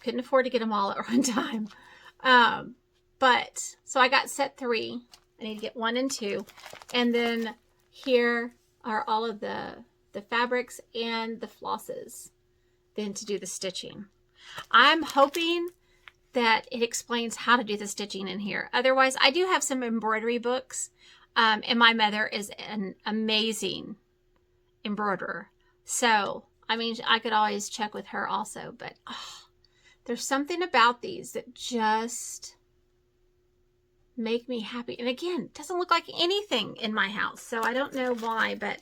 Couldn't afford to get them all at one time. But, so I got set 3. I need to get 1 and 2. And then here are all of the fabrics and the flosses then to do the stitching. I'm hoping that it explains how to do the stitching in here. Otherwise, I do have some embroidery books, and my mother is an amazing embroiderer. So, I mean, I could always check with her also, but there's something about these that just make me happy. And again, it doesn't look like anything in my house, so I don't know why, but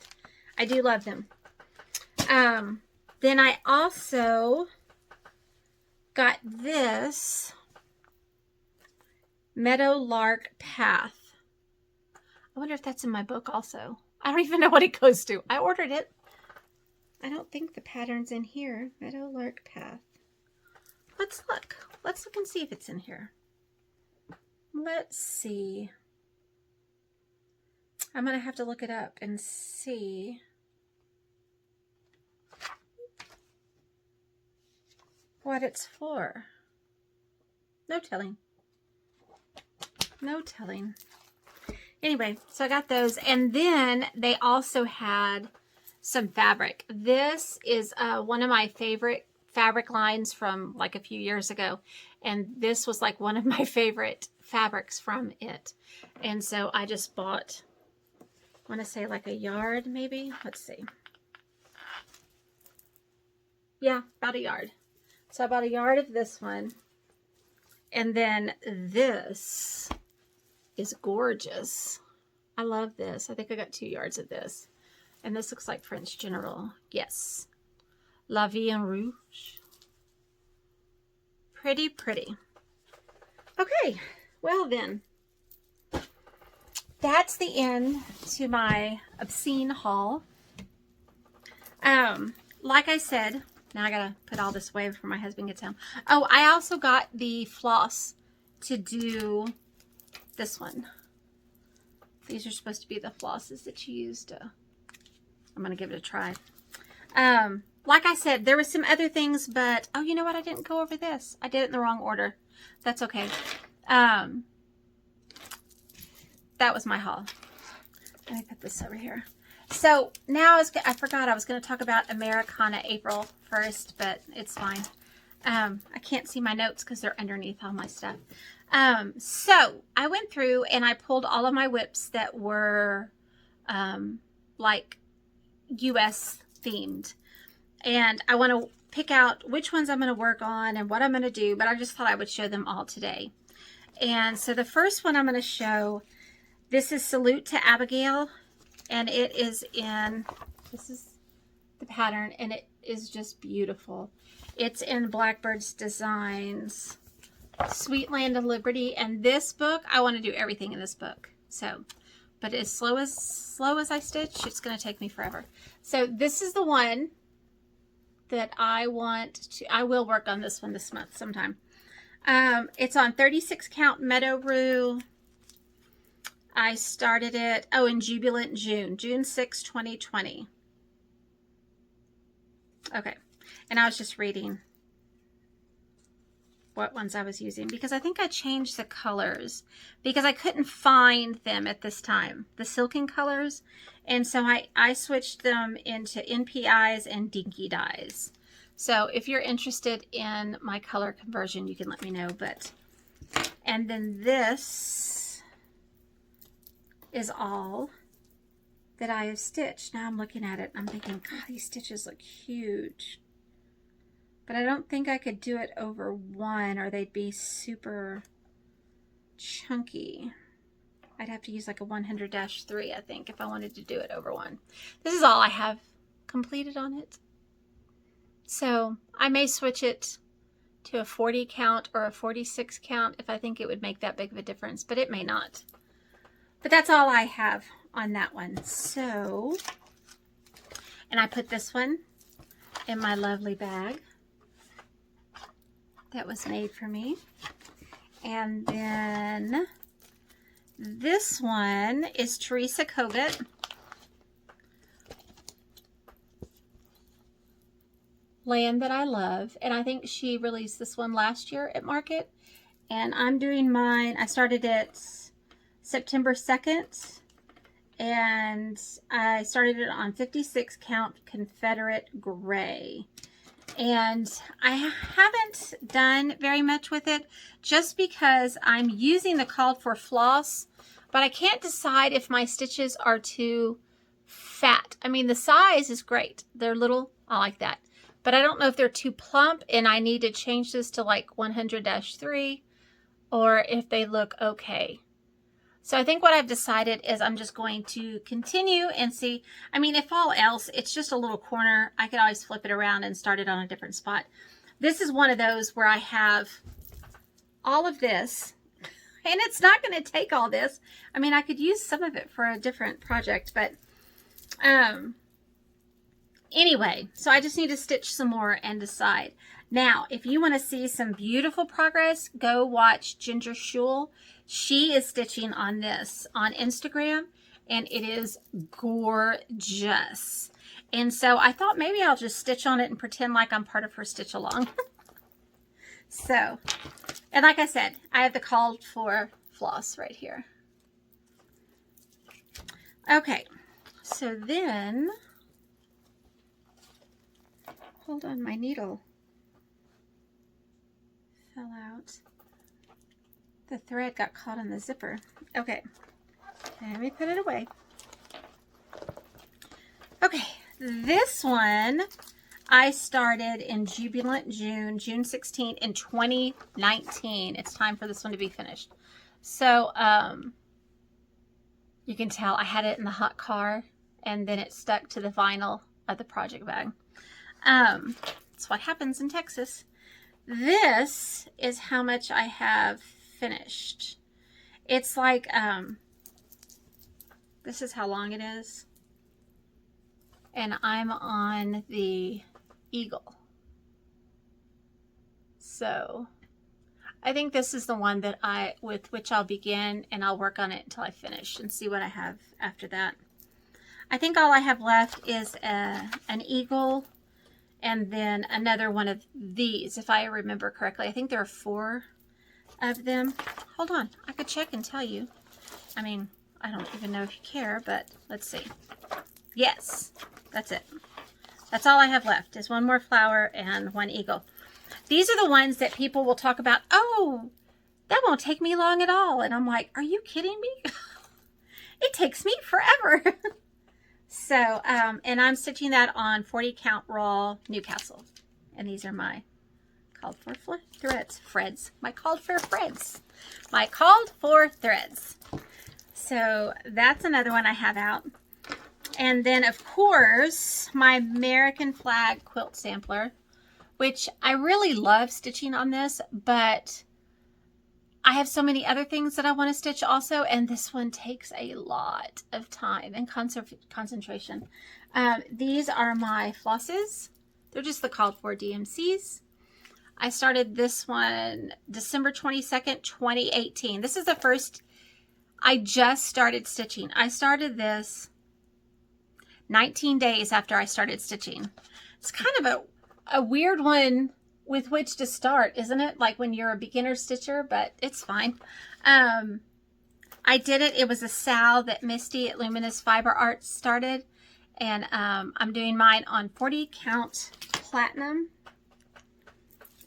I do love them. Then I also got this Meadowlark Path. I wonder if that's in my book also. I don't even know what it goes to. I ordered it. I don't think the pattern's in here. Meadowlark Path. Let's look. Let's look and see if it's in here. Let's see. I'm going to have to look it up and see what it's for. No telling. No telling. Anyway, so I got those. And then they also had some fabric. This is one of my favorite fabric lines from like a few years ago. And this was like one of my favorite fabrics from it. And so I just bought, I want to say like a yard maybe. Let's see. Yeah, about a yard. So I bought a yard of this one. And then this is gorgeous. I love this. I think I got 2 yards of this. And this looks like French General. Yes. La Vie en Rouge. Pretty, pretty. Okay. Well then. That's the end to my obscene haul. Like I said, now I gotta put all this away before my husband gets home. Oh, I also got the floss to do this one. These are supposed to be the flosses that you use to, I'm gonna give it a try. Like I said, there were some other things, but, oh, you know what? I didn't go over this. I did it in the wrong order. That's okay. That was my haul. Let me put this over here. So now I forgot I was going to talk about Americana April 1st, but it's fine. I can't see my notes because they're underneath all my stuff. So I went through and I pulled all of my whips that were like US themed. And I want to pick out which ones I'm going to work on and what I'm going to do, but I just thought I would show them all today. And so the first one I'm going to show, this is Salute to Abigail, and it is in, this is the pattern, and it is just beautiful. It's in Blackbird's Designs, Sweet Land of Liberty, and this book, I want to do everything in this book. So, but as slow as I stitch, it's going to take me forever. So this is the one that I will work on this one this month sometime. It's on 36 count Meadow Rue. I started it, in Jubilant June 6, 2020. Okay. And I was just reading what ones I was using because I think I changed the colors because I couldn't find them at this time, the silken colors. And so I switched them into NPIs and Dinky dyes. So if you're interested in my color conversion, you can let me know. And then this is all that I have stitched. Now I'm looking at it and I'm thinking, God, these stitches look huge. But I don't think I could do it over one or they'd be super chunky. I'd have to use like a 100-3, I think, if I wanted to do it over one. This is all I have completed on it. So I may switch it to a 40 count or a 46 count if I think it would make that big of a difference, but it may not. But that's all I have on that one. So, and I put this one in my lovely bag that was made for me. And then this one is Teresa Kogut. Land That I Love. And I think she released this one last year at Market. And I'm doing mine. I started it September 2nd. And I started it on 56 count Confederate Gray. And I haven't done very much with it just because I'm using the called for floss, but I can't decide if my stitches are too fat. I mean, the size is great. They're little, I like that. But I don't know if they're too plump and I need to change this to like 100-3 or if they look okay. So I think what I've decided is I'm just going to continue and see. I mean, if all else, it's just a little corner. I could always flip it around and start it on a different spot. This is one of those where I have all of this, and it's not going to take all this. I mean, I could use some of it for a different project, but anyway, so I just need to stitch some more and decide. Now, if you want to see some beautiful progress, go watch Ginger Schul. She is stitching on this on Instagram, and it is gorgeous. And so I thought maybe I'll just stitch on it and pretend like I'm part of her stitch along. So, and like I said, I have the called for floss right here. Okay, so then, hold on, my needle fell out. The thread got caught in the zipper. Okay, let me put it away. Okay, this one I started in Jubilant June 16th in 2019. It's time for this one to be finished. So you can tell I had it in the hot car and then it stuck to the vinyl of the project bag. That's what happens in Texas. This is how much I have finished. It's like, this is how long it is. and I'm on the eagle. So I think this is the one that with which I'll begin, and I'll work on it until I finish and see what I have after that. I think all I have left is an eagle and then another one of these, if I remember correctly. I think there are 4 of them. Hold on, I could check and tell you. I mean, I don't even know if you care, but let's see. Yes, that's it. That's all I have left is 1 more flower and 1 eagle. These are the ones that people will talk about. Oh, that won't take me long at all. And I'm like, are you kidding me? It takes me forever. So, and I'm stitching that on 40 count raw Newcastle. And these are my called for threads. My called for threads. My called for threads. So that's another one I have out. And then, of course, my American flag quilt sampler, which I really love stitching on this, but I have so many other things that I want to stitch also, and this one takes a lot of time and concentration. These are my flosses. They're just the called for DMCs. I started this one December 22nd, 2018. This is the first I just started stitching. I started this 19 days after I started stitching. It's kind of a weird one with which to start, isn't it? Like when you're a beginner stitcher, but it's fine. I did it. It was a Sal that Misty at Luminous Fiber Arts started. And I'm doing mine on 40 count platinum.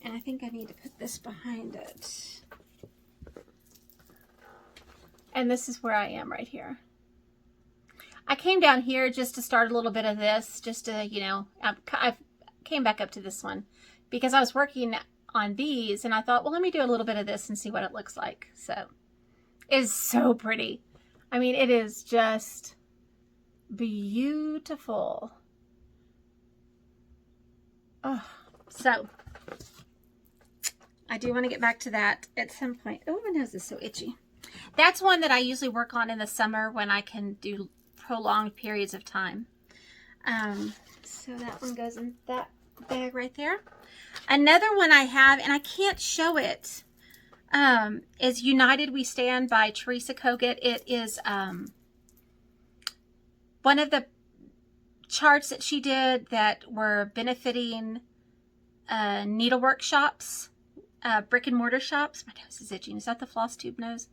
And I think I need to put this behind it. And this is where I am right here. I came down here just to start a little bit of this, just to, you know, I came back up to this one because I was working on these and I thought, well, let me do a little bit of this and see what it looks like. So it's so pretty. I mean, it is just beautiful. Oh, so I do want to get back to that at some point. Oh, my nose is so itchy. That's one that I usually work on in the summer when I can do prolonged periods of time. So that one goes in that bag right there. Another one I have, and I can't show it, is United We Stand by Teresa Kogut. It is one of the charts that she did that were benefiting needlework shops, brick and mortar shops. My nose is itching. Is that the Flosstube nose?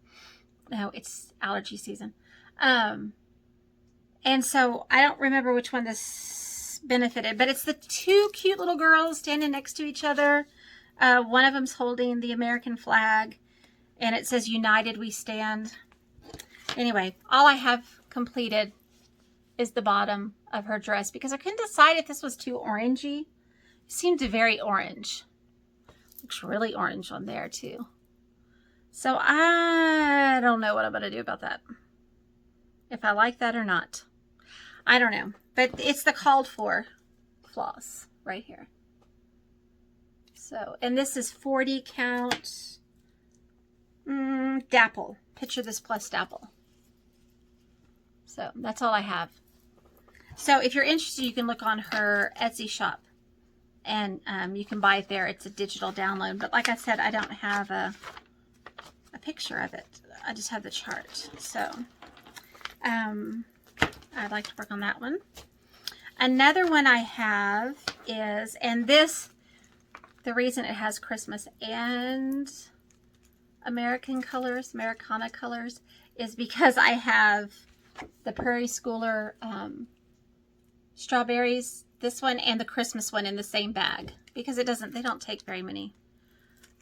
No, it's allergy season. And so I don't remember which one this benefited, but it's the 2 cute little girls standing next to each other. One of them's holding the American flag, and it says United We Stand. Anyway, all I have completed is the bottom of her dress because I couldn't decide if this was too orangey. It seemed very orange. Looks really orange on there too. So I don't know what I'm going to do about that. If I like that or not. I don't know. But it's the called for floss right here. So, and this is 40 count dapple. Picture this plus dapple. So that's all I have. So if you're interested, you can look on her Etsy shop. And you can buy it there. It's a digital download. But like I said, I don't have a picture of it. I just have the chart. So I'd like to work on that one. Another one I have is, and this, the reason it has Christmas and Americana colors is because I have the Prairie Schooler strawberries, this one and the Christmas one in the same bag because they don't take very many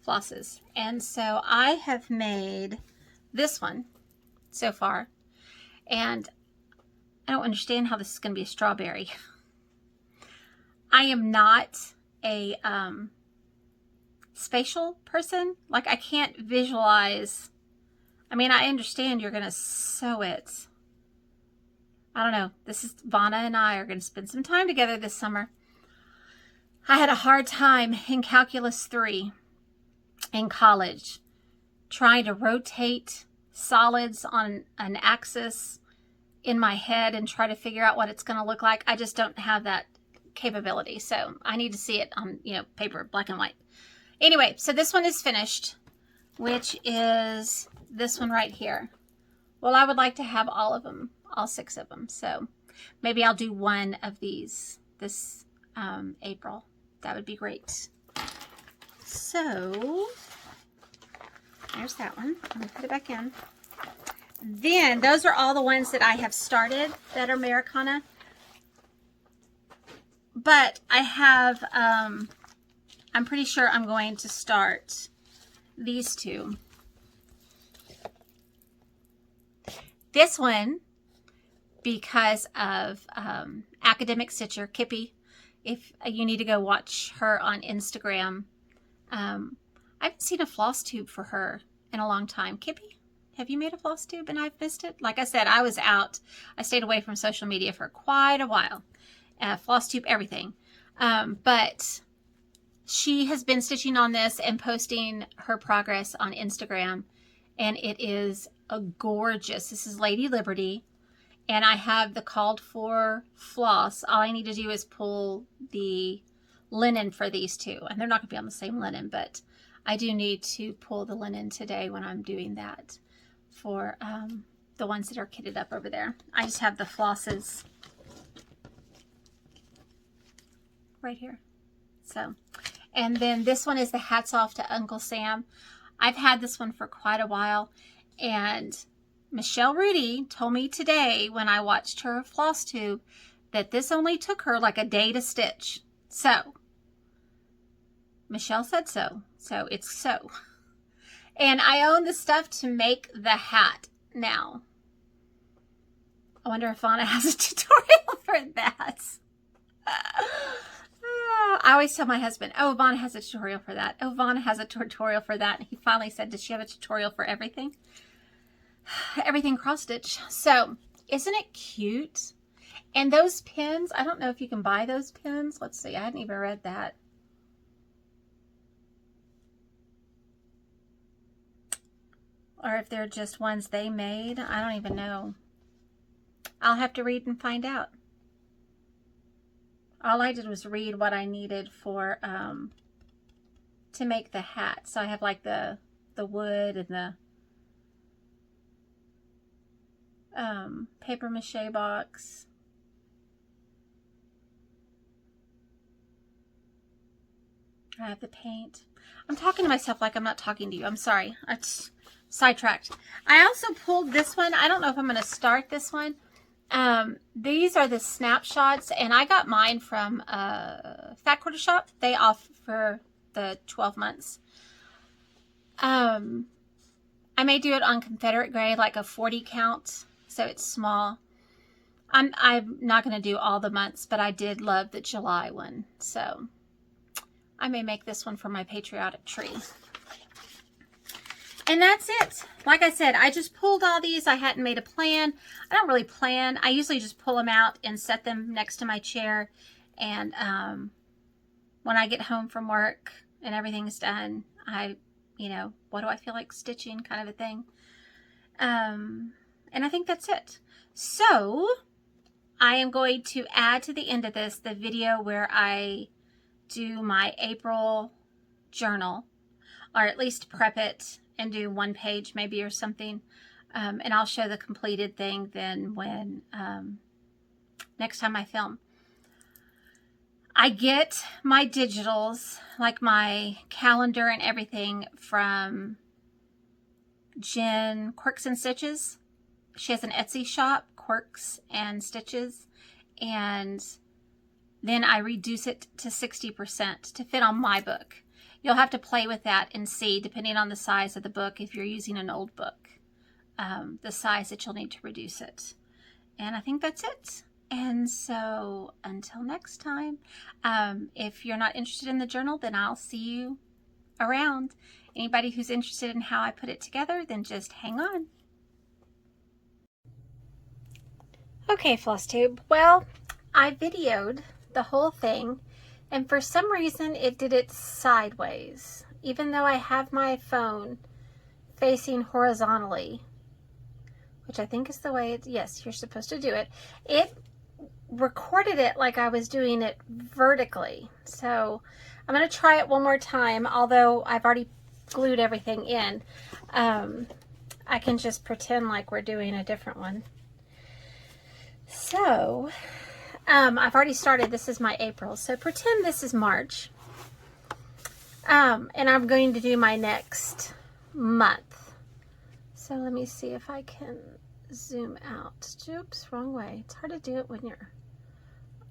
flosses. And so I have made this one so far, and I don't understand how this is going to be a strawberry. I am not a spatial person. Like, I can't visualize. I mean, I understand you're going to sew it. I don't know. This is, Vanna and I are going to spend some time together this summer. I had a hard time in Calculus 3 in college trying to rotate solids on an axis in my head and try to figure out what it's going to look like. I just don't have that capability. So I need to see it on, you know, paper, black and white. Anyway, so this one is finished, which is this one right here. Well, I would like to have all of them, all 6 of them. So maybe I'll do one of these this April. That would be great. So there's that one. I'm going to put it back in. Then those are all the ones that I have started that are Americana. But I have, I'm pretty sure I'm going to start these 2. This one, because of Academic Stitcher, Kippy. If you need to go watch her on Instagram. I haven't seen a floss tube for her in a long time. Kippy, have you made a floss tube and I've missed it? Like I said, I was out. I stayed away from social media for quite a while. Floss tube, everything. But she has been stitching on this and posting her progress on Instagram. And it is a gorgeous. This is Lady Liberty. And I have the called for floss. All I need to do is pull the linen for these 2. And they're not going to be on the same linen, but I do need to pull the linen today when I'm doing that for the ones that are kitted up over there. I just have the flosses right here. So, and then this one is the Hats Off to Uncle Sam. I've had this one for quite a while, and Michelle Rudy told me today when I watched her floss tube that this only took her like a day to stitch. So, Michelle said so. So, it's so. And I own the stuff to make the hat now. I wonder if Vanna has a tutorial for that. I always tell my husband, oh, Vanna has a tutorial for that. Oh, Vanna has a tutorial for that. And he finally said, does she have a tutorial for everything? Everything cross stitch. So, isn't it cute? And those pins, I don't know if you can buy those pins. Let's see, I hadn't even read that. Or if they're just ones they made. I don't even know. I'll have to read and find out. All I did was read what I needed for to make the hat. So I have like the wood and the paper mache box. I have the paint. I'm talking to myself like I'm not talking to you. I'm sorry. I sidetracked. I also pulled this one. I don't know if I'm going to start this one. These are the snapshots, and I got mine from Fat Quarter Shop. They offer the 12 months. I may do it on Confederate gray, like a 40 count, so it's small. I'm not going to do all the months, but I did love the July one, so I may make this one for my patriotic tree. And that's it. Like I said, I just pulled all these. I hadn't made a plan. I don't really plan. I usually just pull them out and set them next to my chair. And when I get home from work and everything's done, you know, what do I feel like stitching kind of a thing. And I think that's it. So I am going to add to the end of this the video where I do my April journal, or at least prep it and do one page maybe or something. And I'll show the completed thing then when next time I film. I get my digitals, like my calendar and everything, from Jen Quirks and Stitches. She has an Etsy shop, Quirks and Stitches, and then I reduce it to 60% to fit on my book. You'll have to play with that and see, depending on the size of the book, if you're using an old book, the size that you'll need to reduce it. And I think that's it. And so until next time, if you're not interested in the journal, then I'll see you around. Anybody who's interested in how I put it together, then just hang on. Okay, Flosstube. Well, I videoed the whole thing, and for some reason it did it sideways, even though I have my phone facing horizontally, which I think is the way it's, yes, you're supposed to do it. It recorded it like I was doing it vertically. So I'm going to try it one more time, although I've already glued everything in. I can just pretend like we're doing a different one. So I've already started. This is my April. So pretend this is March. And I'm going to do my next month. So let me see if I can zoom out. Oops, wrong way. It's hard to do it when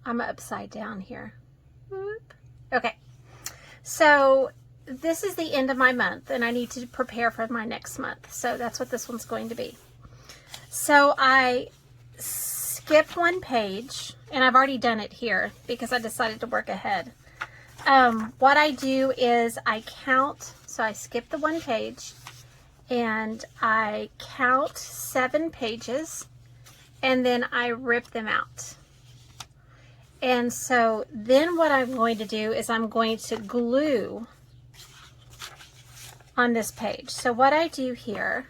I'm upside down here. Whoop. Okay. So this is the end of my month and I need to prepare for my next month. So that's what this one's going to be. So I skip one page, and I've already done it here because I decided to work ahead. What I do is I count, so I skip the one page and I count 7 pages and then I rip them out. And so then what I'm going to do is I'm going to glue on this page. So what I do here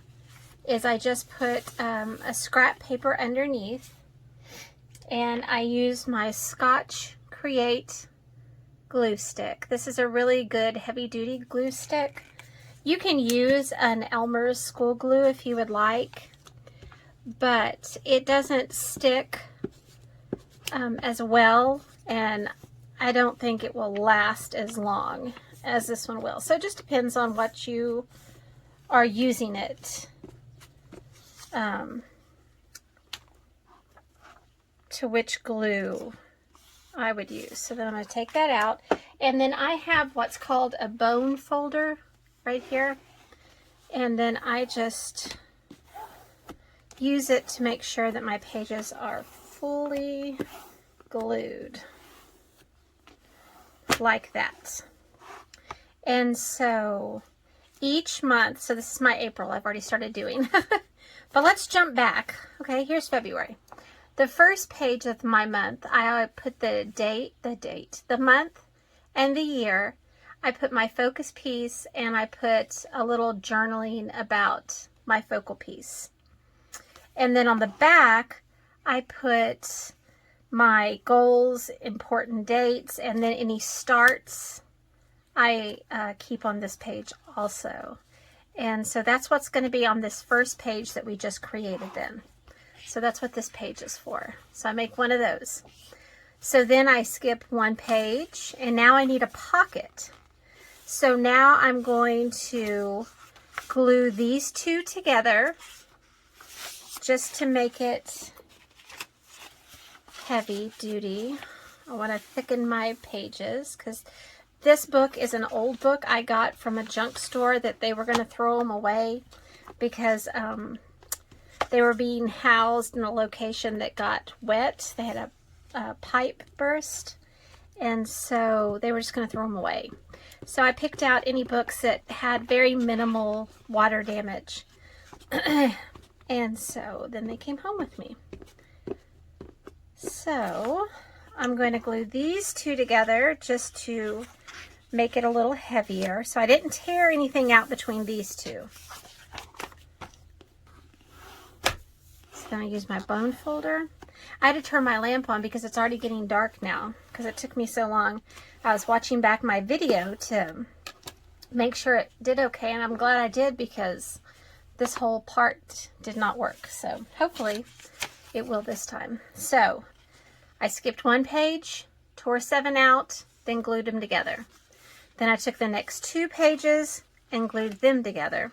is I just put a scrap paper underneath, and I use my Scotch Create glue stick. This is a really good heavy-duty glue stick. You can use an Elmer's school glue if you would like, but it doesn't stick as well, and I don't think it will last as long as this one will. So it just depends on what you are using it to which glue I would use. So then I'm going to take that out, and then I have what's called a bone folder right here, and then I just use it to make sure that my pages are fully glued like that. And so each month, so this is my April, I've already started doing, but let's jump back. Okay, here's February. The first page of my month, I put the month and the year. I put my focus piece, and I put a little journaling about my focal piece. And then on the back, I put my goals, important dates, and then any starts I keep on this page also. And so that's what's going to be on this first page that we just created then. So that's what this page is for. So I make one of those. So then I skip one page, and now I need a pocket. So now I'm going to glue these two together just to make it heavy duty. I want to thicken my pages because this book is an old book I got from a junk store that they were going to throw them away because they were being housed in a location that got wet. They had a pipe burst, and so they were just going to throw them away. So I picked out any books that had very minimal water damage. And so then they came home with me. So I'm going to glue these two together just to make it a little heavier. So I didn't tear anything out between these two. So then I use my bone folder. I had to turn my lamp on because it's already getting dark now because it took me so long. I was watching back my video to make sure it did okay, and I'm glad I did because this whole part did not work. So hopefully it will this time. So I skipped one page, tore 7 out, then glued them together. Then I took the next 2 pages and glued them together.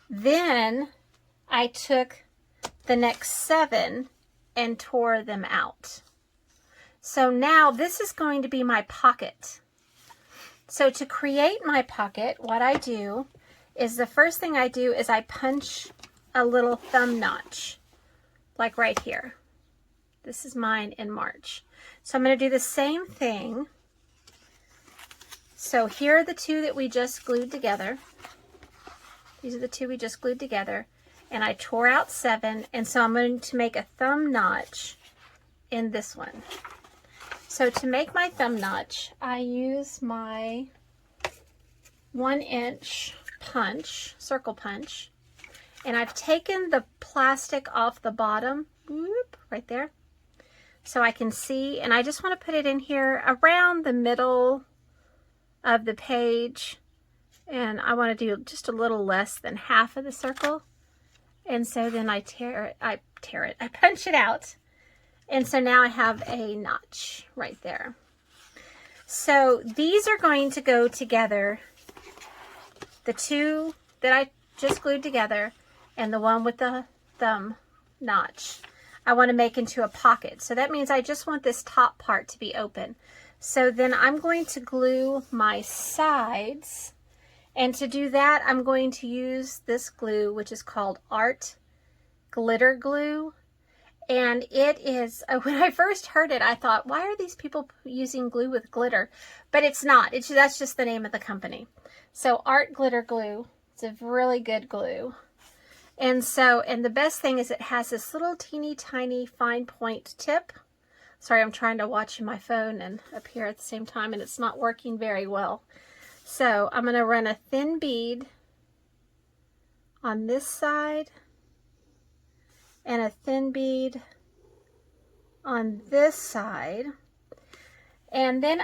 Then I took the next 7 and tore them out. So now this is going to be my pocket. So to create my pocket, what I do is the first thing I do is I punch a little thumb notch, like right here. This is mine in March. So I'm going to do the same thing. So here are the 2 that we just glued together. These are the 2 we just glued together. And I tore out 7, and so I'm going to make a thumb notch in this one. So to make my thumb notch, I use my 1-inch punch, circle punch, And I've taken the plastic off the bottom, whoop, right there, so I can see, and I just want to put it in here around the middle of the page, and I want to do just a little less than half of the circle. And so then I punch it out, and so now I have a notch right there. So these are going to go together, the two that I just glued together and the one with the thumb notch, I want to make into a pocket. So that means I just want this top part to be open. So then I'm going to glue my sides, and to do that I'm going to use this glue, which is called Art Glitter Glue. And it is, when I first heard it, I thought, why are these people using glue with glitter? But it's not. That's just the name of the company. So Art Glitter Glue. It's a really good glue. And the best thing is it has this little teeny tiny fine point tip. Sorry, I'm trying to watch my phone and up here at the same time, and it's not working very well. So I'm going to run a thin bead on this side and a thin bead on this side. And then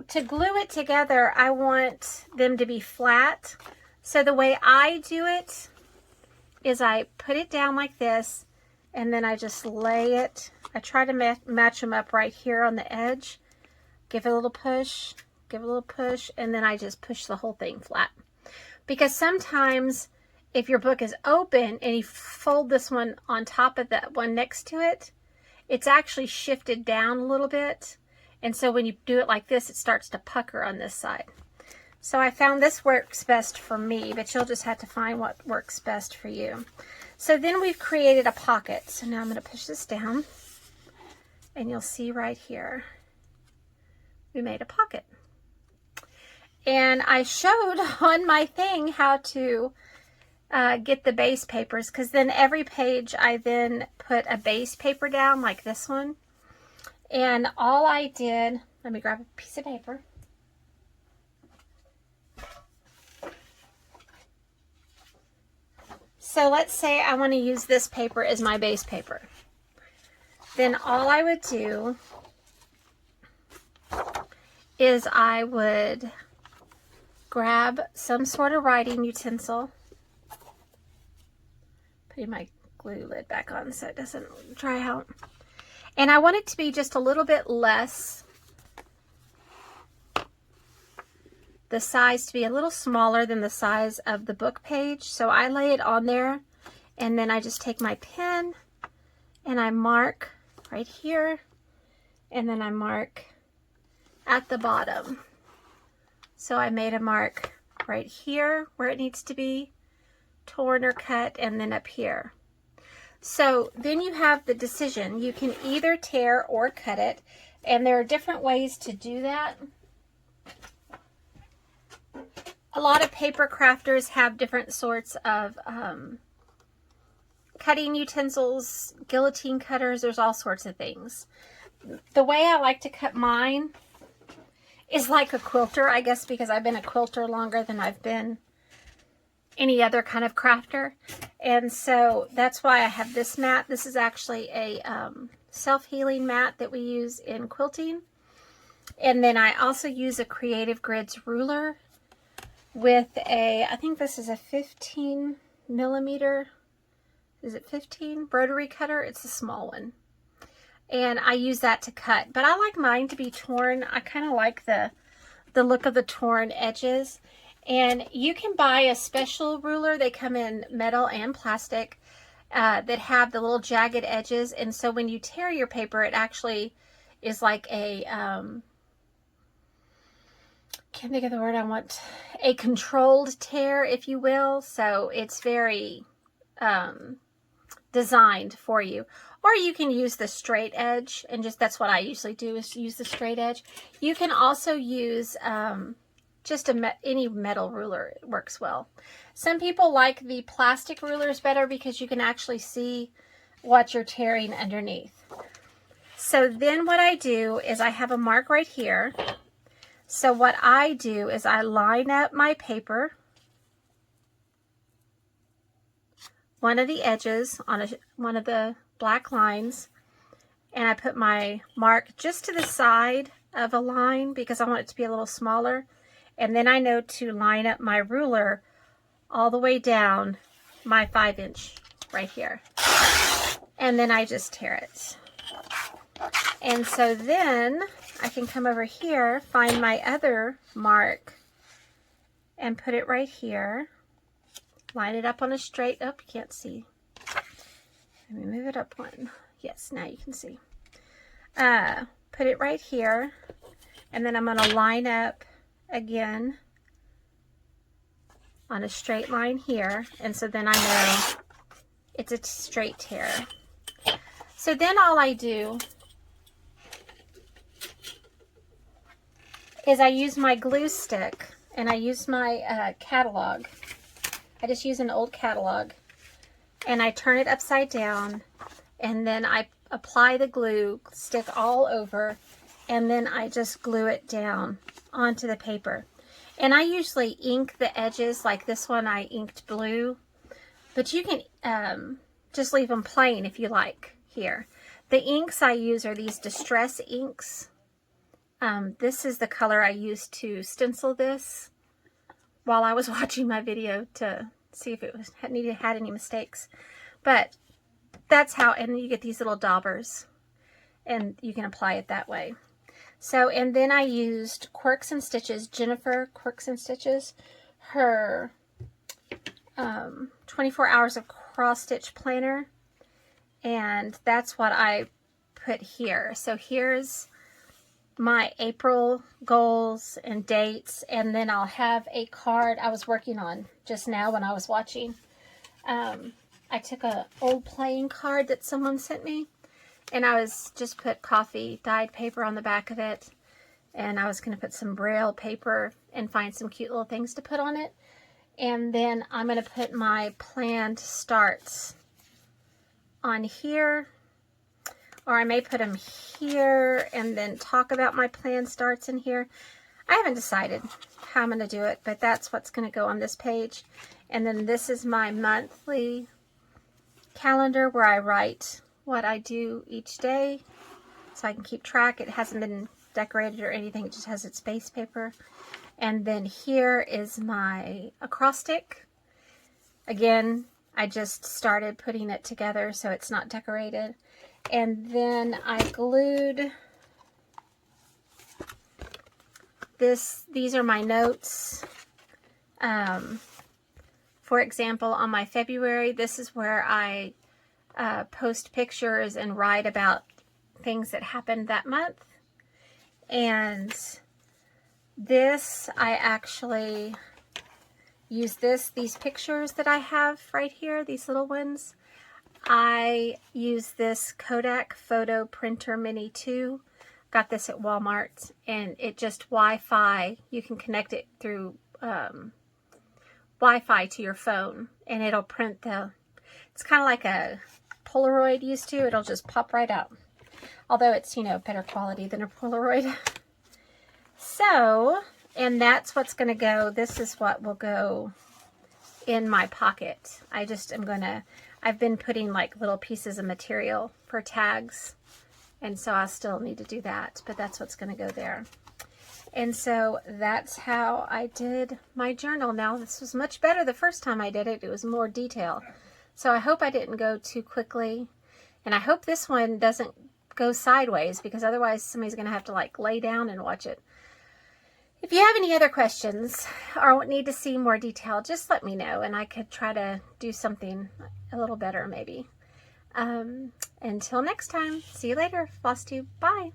to glue it together, I want them to be flat. So the way I do it is I put it down like this, and then I just lay it. I try to match them up right here on the edge. Give it a little push, give it a little push, and then I just push the whole thing flat. Because sometimes if your book is open and you fold this one on top of that one next to it, it's actually shifted down a little bit. And so when you do it like this, it starts to pucker on this side. So I found this works best for me, but you'll just have to find what works best for you. So then we've created a pocket. So now I'm going to push this down, and you'll see right here, we made a pocket. And I showed on my thing how to get the base papers, because then every page I then put a base paper down like this one. And all I did, let me grab a piece of paper. So let's say I want to use this paper as my base paper. Then all I would do is I would grab some sort of writing utensil, putting my glue lid back on so it doesn't dry out. And I want it to be just a little bit less, the size to be a little smaller than the size of the book page. So I lay it on there, and then I just take my pen and I mark right here, and then I mark at the bottom. So I made a mark right here where it needs to be torn or cut, and then up here. So then you have the decision. You can either tear or cut it, and there are different ways to do that. A lot of paper crafters have different sorts of cutting utensils, guillotine cutters, there's all sorts of things. The way I like to cut mine is like a quilter, I guess, because I've been a quilter longer than I've been any other kind of crafter. And so that's why I have this mat. This is actually a self-healing mat that we use in quilting. And then I also use a Creative Grids ruler with a, I think this is a 15 millimeter, is it 15? Rotary cutter. It's a small one. And I use that to cut. But I like mine to be torn. I kind of like the look of the torn edges. And you can buy a special ruler. They come in metal and plastic that have the little jagged edges. And so when you tear your paper, it actually is like a, can't think of the word I want, a controlled tear, if you will. So it's very designed for you. Or you can use the straight edge, and just that's what I usually do, is use the straight edge. You can also use just any metal ruler. It works well. Some people like the plastic rulers better because you can actually see what you're tearing underneath. So then what I do is I have a mark right here. So what I do is I line up my paper one of the edges on one of the black lines, and I put my mark just to the side of a line because I want it to be a little smaller. And then I know to line up my ruler all the way down my 5" right here. And then I just tear it. And so then I can come over here, find my other mark, and put it right here. Line it up on a straight, oh, you can't see. Let me move it up one. Yes, now you can see. Put it right here, and then I'm going to line up again on a straight line here, and so then I know it's a straight tear. So then all I do is I use my glue stick, and I use my catalog. I just use an old catalog, and I turn it upside down, and then I apply the glue stick all over, and then I just glue it down onto the paper. And I usually ink the edges, like this one I inked blue, but you can just leave them plain if you like here. The inks I use are these Distress inks. This is the color I used to stencil this while I was watching my video to see if it had any mistakes. But that's how, and you get these little daubers, and you can apply it that way. So, and then I used Quirks and Stitches, Jennifer Quirks and Stitches, her 24 Hours of Cross Stitch Planner, and that's what I put here. So here's my April goals and dates, and then I'll have a card I was working on just now when I was watching. I took an old playing card that someone sent me, and I was just put coffee dyed paper on the back of it, and I was going to put some Braille paper and find some cute little things to put on it. And then I'm going to put my planned starts on here, or I may put them here and then talk about my planned starts in here. I haven't decided how I'm going to do it, but that's what's going to go on this page. And then this is my monthly calendar where I write what I do each day so I can keep track. It hasn't been decorated or anything, it just has its base paper. And then here is my acrostic. Again, I just started putting it together so it's not decorated. And then I glued this. These are my notes. For example, on my February, this is where I post pictures and write about things that happened that month. And this, I actually use these pictures that I have right here, these little ones. I use this Kodak Photo Printer Mini 2. Got this at Walmart, and it just Wi-Fi. You can connect it through Wi-Fi to your phone, and it'll print it's kind of like a Polaroid used to. It'll just pop right out. Although it's, you know, better quality than a Polaroid. So, and that's what's going to go. This is what will go in my pocket. I just am going to, I've been putting like little pieces of material for tags. And so I still need to do that, but that's what's going to go there. And so that's how I did my journal. Now, this was much better the first time I did it. It was more detail. So I hope I didn't go too quickly. And I hope this one doesn't go sideways, because otherwise somebody's going to have to like lay down and watch it. If you have any other questions or need to see more detail, just let me know, and I could try to do something a little better maybe. Until next time, see you later, Flosstube. Bye.